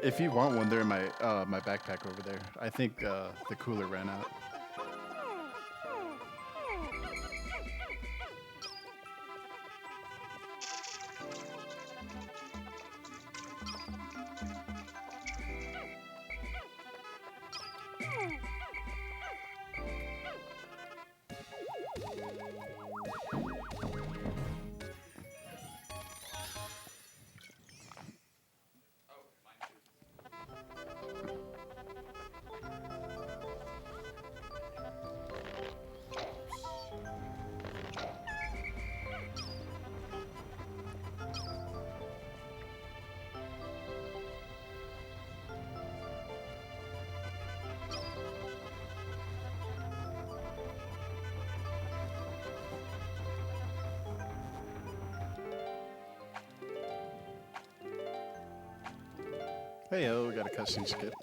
If you want one, they're in my my backpack over there. I think the cooler ran out. Hey, we got a cutscene skip.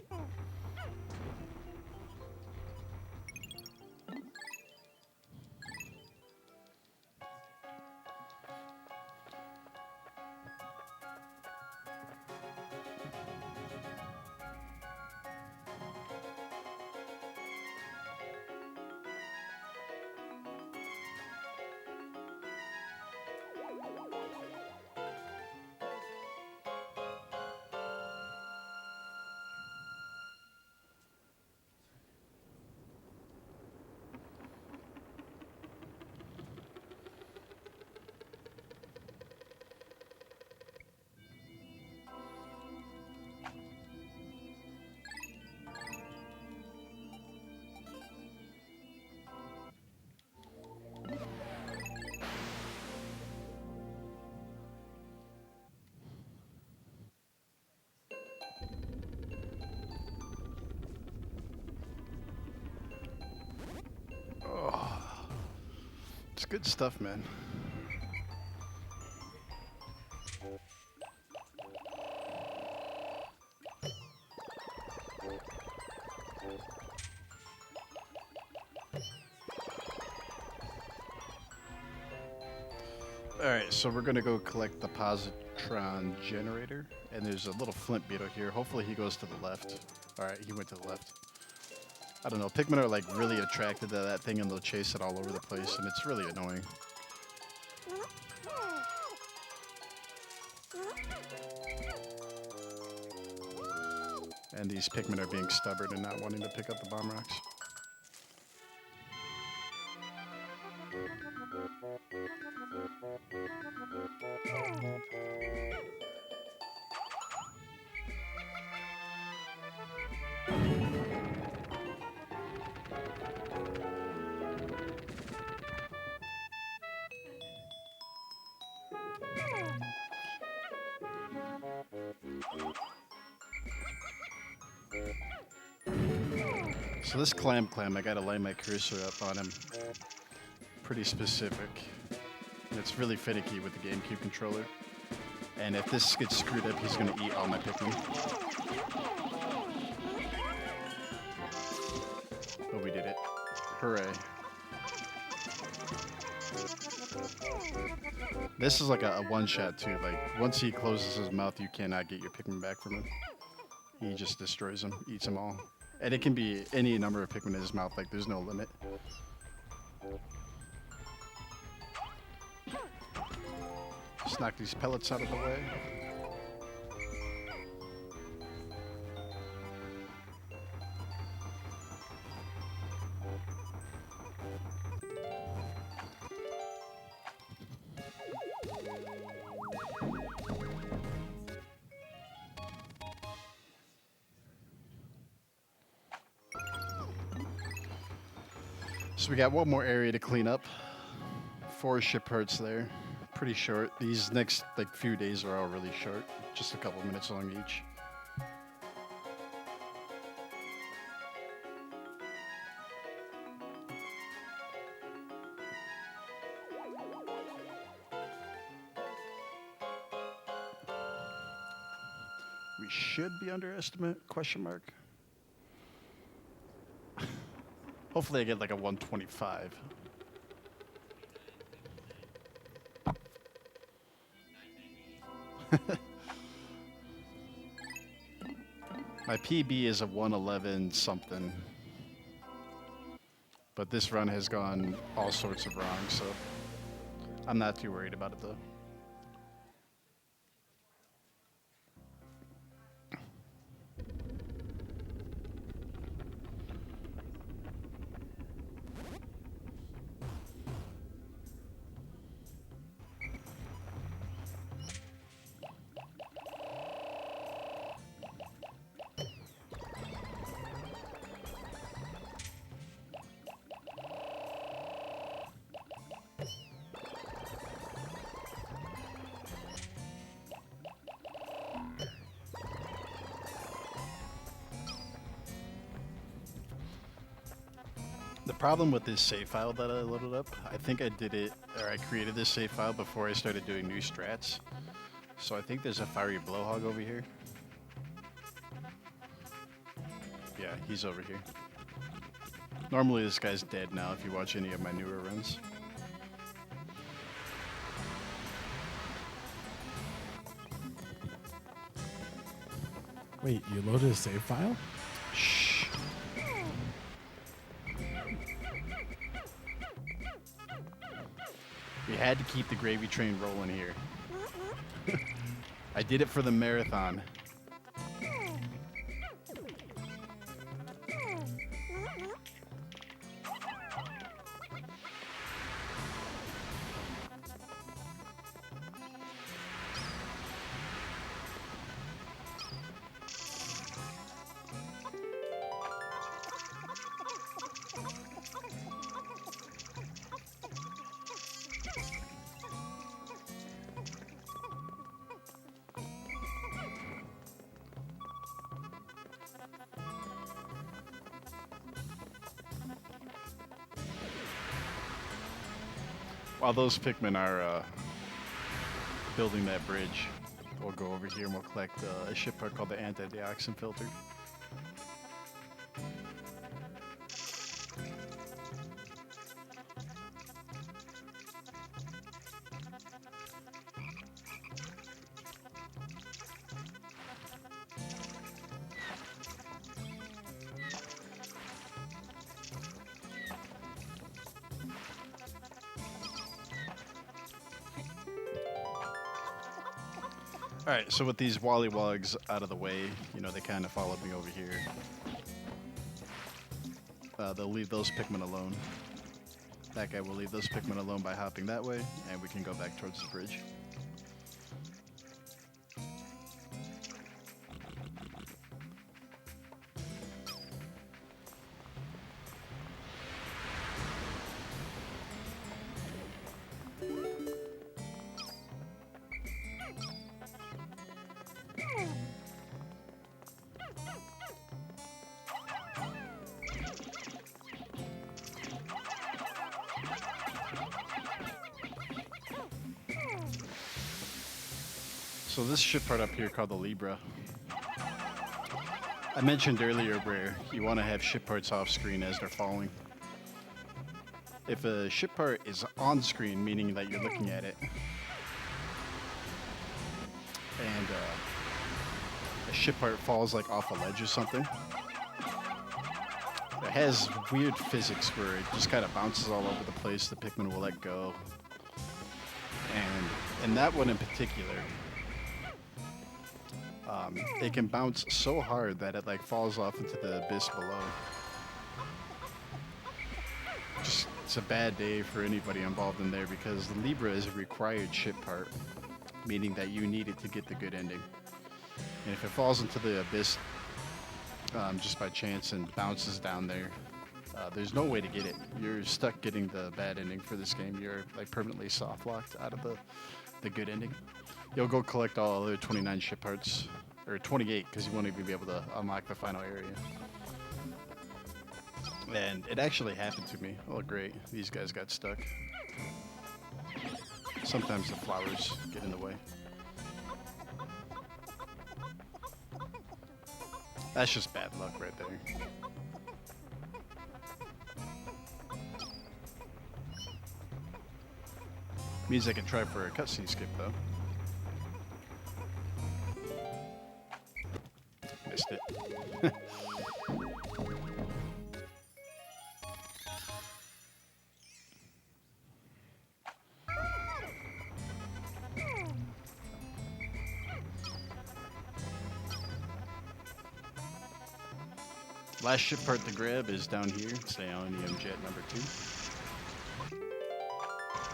It's good stuff, man. Alright, so we're gonna go collect the positron generator, and there's a little flint beetle here. Hopefully he goes to the left. Alright, he went to the left. I don't know, Pikmin are like really attracted to that thing and they'll chase it all over the place, and it's really annoying. And these Pikmin are being stubborn and not wanting to pick up the bomb rocks. So this clam, I gotta line my cursor up on him. Pretty specific. And it's really finicky with the GameCube controller. And if this gets screwed up, he's gonna eat all my Pikmin. Oh, we did it. Hooray. This is like a one-shot too. Like, once he closes his mouth, you cannot get your Pikmin back from him. He just destroys them, eats them all. And it can be any number of Pikmin in his mouth, like there's no limit. Just knock these pellets out of the way. So we got one more area to clean up. 4 ship parts there. Pretty short. These next like few days are all really short. Just a couple minutes long each. We should be underestimate, question mark. Hopefully I get like a 125. My PB is a 111 something. But this run has gone all sorts of wrong, so I'm not too worried about it though. The problem with this save file that I loaded up, I think I did it, or I created this save file before I started doing new strats. So I think there's a fiery blowhog over here. Yeah, he's over here. Normally this guy's dead now if you watch any of my newer runs. Wait, you loaded a save file? Shh. We had to keep the gravy train rolling here. I did it for the marathon. While those Pikmin are building that bridge, we'll go over here and we'll collect a ship part called the anti-dioxin filter. Alright, so with these Wollywogs out of the way, you know, they kind of followed me over here. They'll leave those Pikmin alone. That guy will leave those Pikmin alone by hopping that way, and we can go back towards the bridge. So this ship part up here called the Libra. I mentioned earlier where you want to have ship parts off screen as they're falling. If a ship part is on screen, meaning that you're looking at it, and a ship part falls like off a ledge or something, it has weird physics where it just kind of bounces all over the place. The Pikmin will let go. And in that one in particular, it can bounce so hard that it like falls off into the abyss below. Just, it's a bad day for anybody involved in there because the Libra is a required ship part, meaning that you need it to get the good ending. And if it falls into the abyss just by chance and bounces down there, there's no way to get it. You're stuck getting the bad ending for this game. You're like permanently soft locked out of the good ending. You'll go collect all other 29 ship parts, or 28, because you won't even be able to unlock the final area. And it actually happened to me. Oh, great. These guys got stuck. Sometimes the flowers get in the way. That's just bad luck right there. Means I can try for a cutscene skip, though. Missed it. Last ship part to grab is down here. It's the Ionium Jet number 2.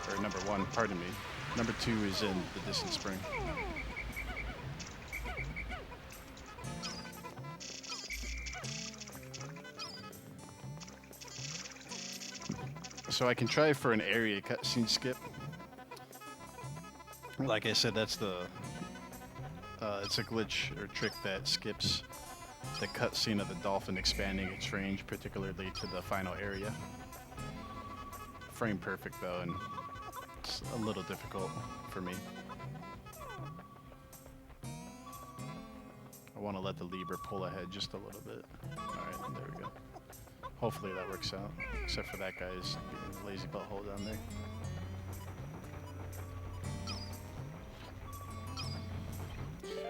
Or number 1, pardon me. Number 2 is in the distant spring. So I can try for an area cutscene skip. Like I said, that's the it's a glitch or trick that skips the cutscene of the dolphin expanding its range, particularly to the final area. Frame perfect though, and it's a little difficult for me. I want to let the Libra pull ahead just a little bit. Alright, there we go. Hopefully that works out, except for that guy's being a lazy butthole down there.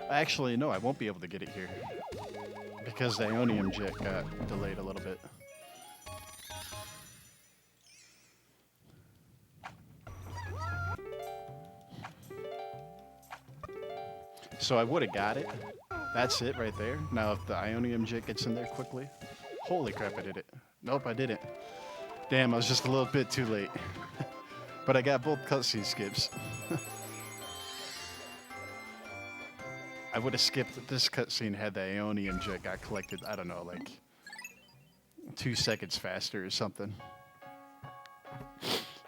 Actually, no, I won't be able to get it here because the Ionium Jet got delayed a little bit. So I would have got it. That's it right there. Now if the Ionium Jet gets in there quickly. Holy crap, I did it. Nope, I didn't. Damn, I was just a little bit too late. But I got both cutscene skips. I would have skipped this cutscene had the Ionium Jet got collected, I don't know, like 2 seconds faster or something.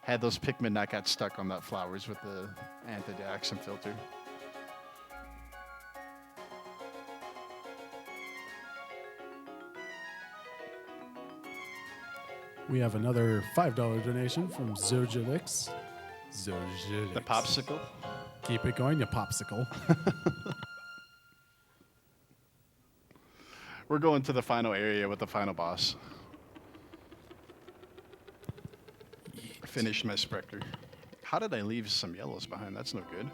Had those Pikmin not got stuck on that flowers with the anti-dioxin filter. We have another $5 donation from Zojalix. Zozilix. The popsicle. Keep it going, you popsicle. We're going to the final area with the final boss. Finished my Spectre. How did I leave some yellows behind? That's no good.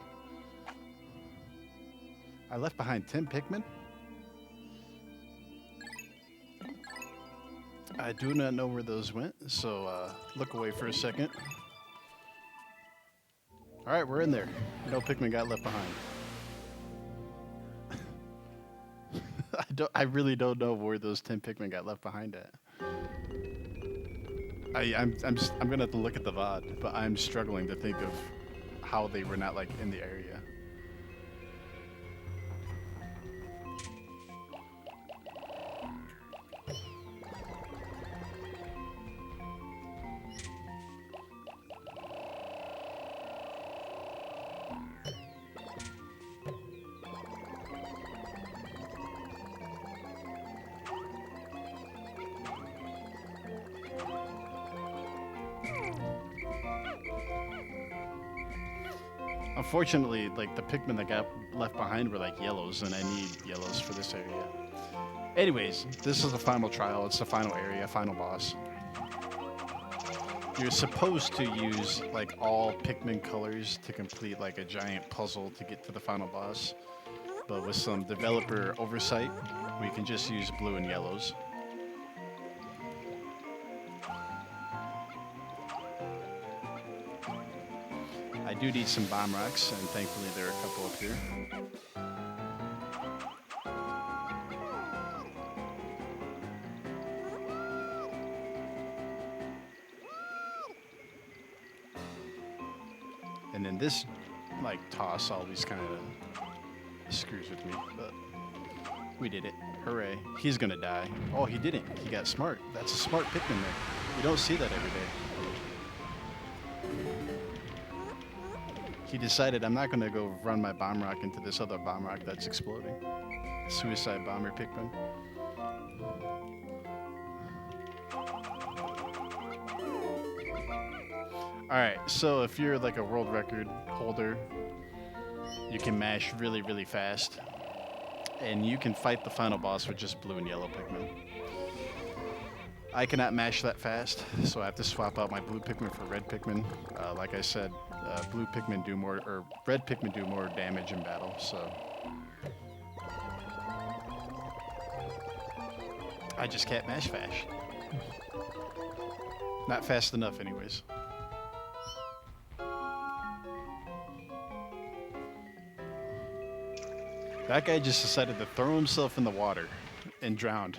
I left behind 10 Pikmin? I do not know where those went, so look away for a second. Alright, we're in there. No Pikmin got left behind. I really don't know where those 10 Pikmin got left behind at. I'm gonna have to look at the VOD, but I'm struggling to think of how they were not like in the area. Unfortunately, like the Pikmin that got left behind were like yellows, and I need yellows for this area. Anyways, this is the final trial. It's the final area, final boss. You're supposed to use like all Pikmin colors to complete like a giant puzzle to get to the final boss. But with some developer oversight, we can just use blue and yellows. I do need some bomb rocks, and thankfully there are a couple up here. And then this, like, toss always kind of screws with me, but we did it. Hooray. He's gonna die. Oh, he didn't. He got smart. That's a smart Pikmin there. You don't see that every day. He decided, I'm not going to go run my bomb rock into this other bomb rock that's exploding. Suicide bomber Pikmin. Alright, so if you're like a world record holder, you can mash really, really fast. And you can fight the final boss with just blue and yellow Pikmin. I cannot mash that fast, so I have to swap out my blue Pikmin for red Pikmin. Like I said, blue Pikmin do more, or red Pikmin do more damage in battle, so. I just can't mash fast. Not fast enough anyways. That guy just decided to throw himself in the water and drowned.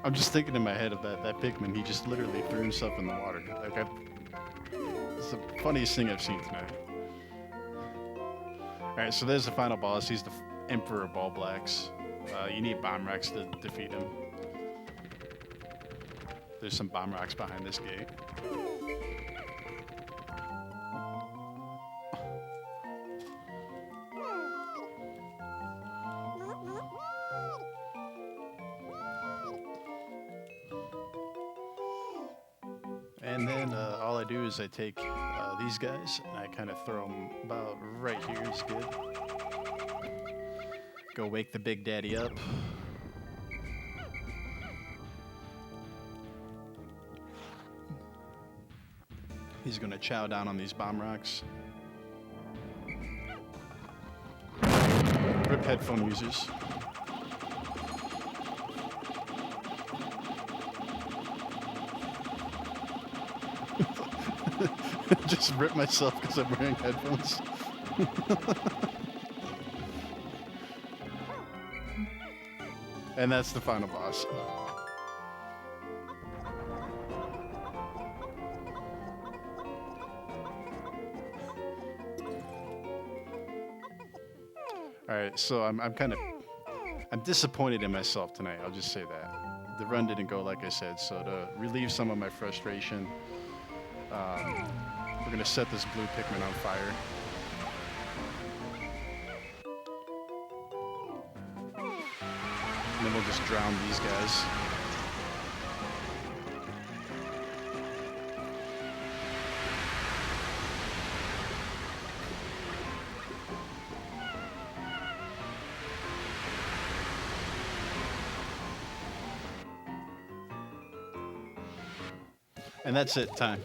I'm just thinking in my head of that Pikmin. He just literally threw himself in the water. Like, it's the funniest thing I've seen tonight. Alright, so there's the final boss. He's the Emperor of Ball Blacks. You need bomb rocks to defeat him. There's some bomb rocks behind this gate. And then all I do is I take these guys and I kind of throw them about right here is good. Go wake the Big Daddy up. He's gonna chow down on these bomb rocks. Rip headphone users. Just rip myself because I'm wearing headphones. And that's the final boss. Alright, so I'm kind of I'm disappointed in myself tonight. I'll just say that. The run didn't go like I said, so to relieve some of my frustration, we're gonna set this blue Pikmin on fire. And then we'll just drown these guys. And that's it, time.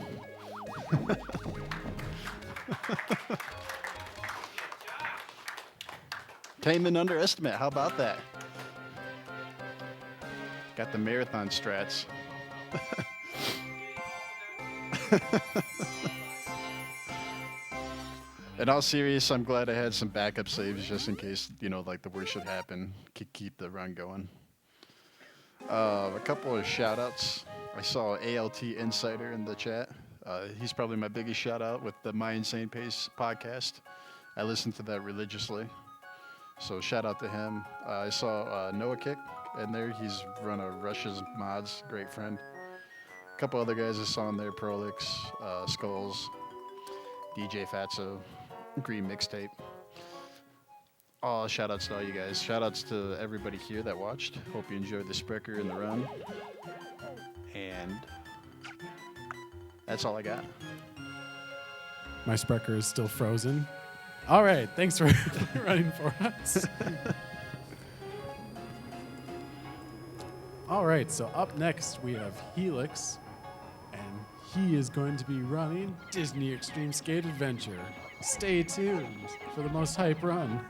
Came in under estimate. How about that? Got the marathon strats. In all serious, I'm glad I had some backup saves just in case, you know, like the worst should happen. Keep the run going. A couple of shout outs. I saw ALT Insider in the chat. He's probably my biggest shout out with the My Insane Pace podcast. I listen to that religiously. So shout out to him. I saw Noah Kick in there. He's run a Russia's Mods, great friend. A couple other guys I saw in there, Prolix, Skulls, DJ Fatso, Green Mixtape. Oh, shout outs to all you guys. Shout outs to everybody here that watched. Hope you enjoyed the Sprecher and the run. And that's all I got. My Sprecher is still frozen. All right, thanks for running for us. All right, so up next we have Helix, and he is going to be running Disney Extreme Skate Adventure. Stay tuned for the most hype run.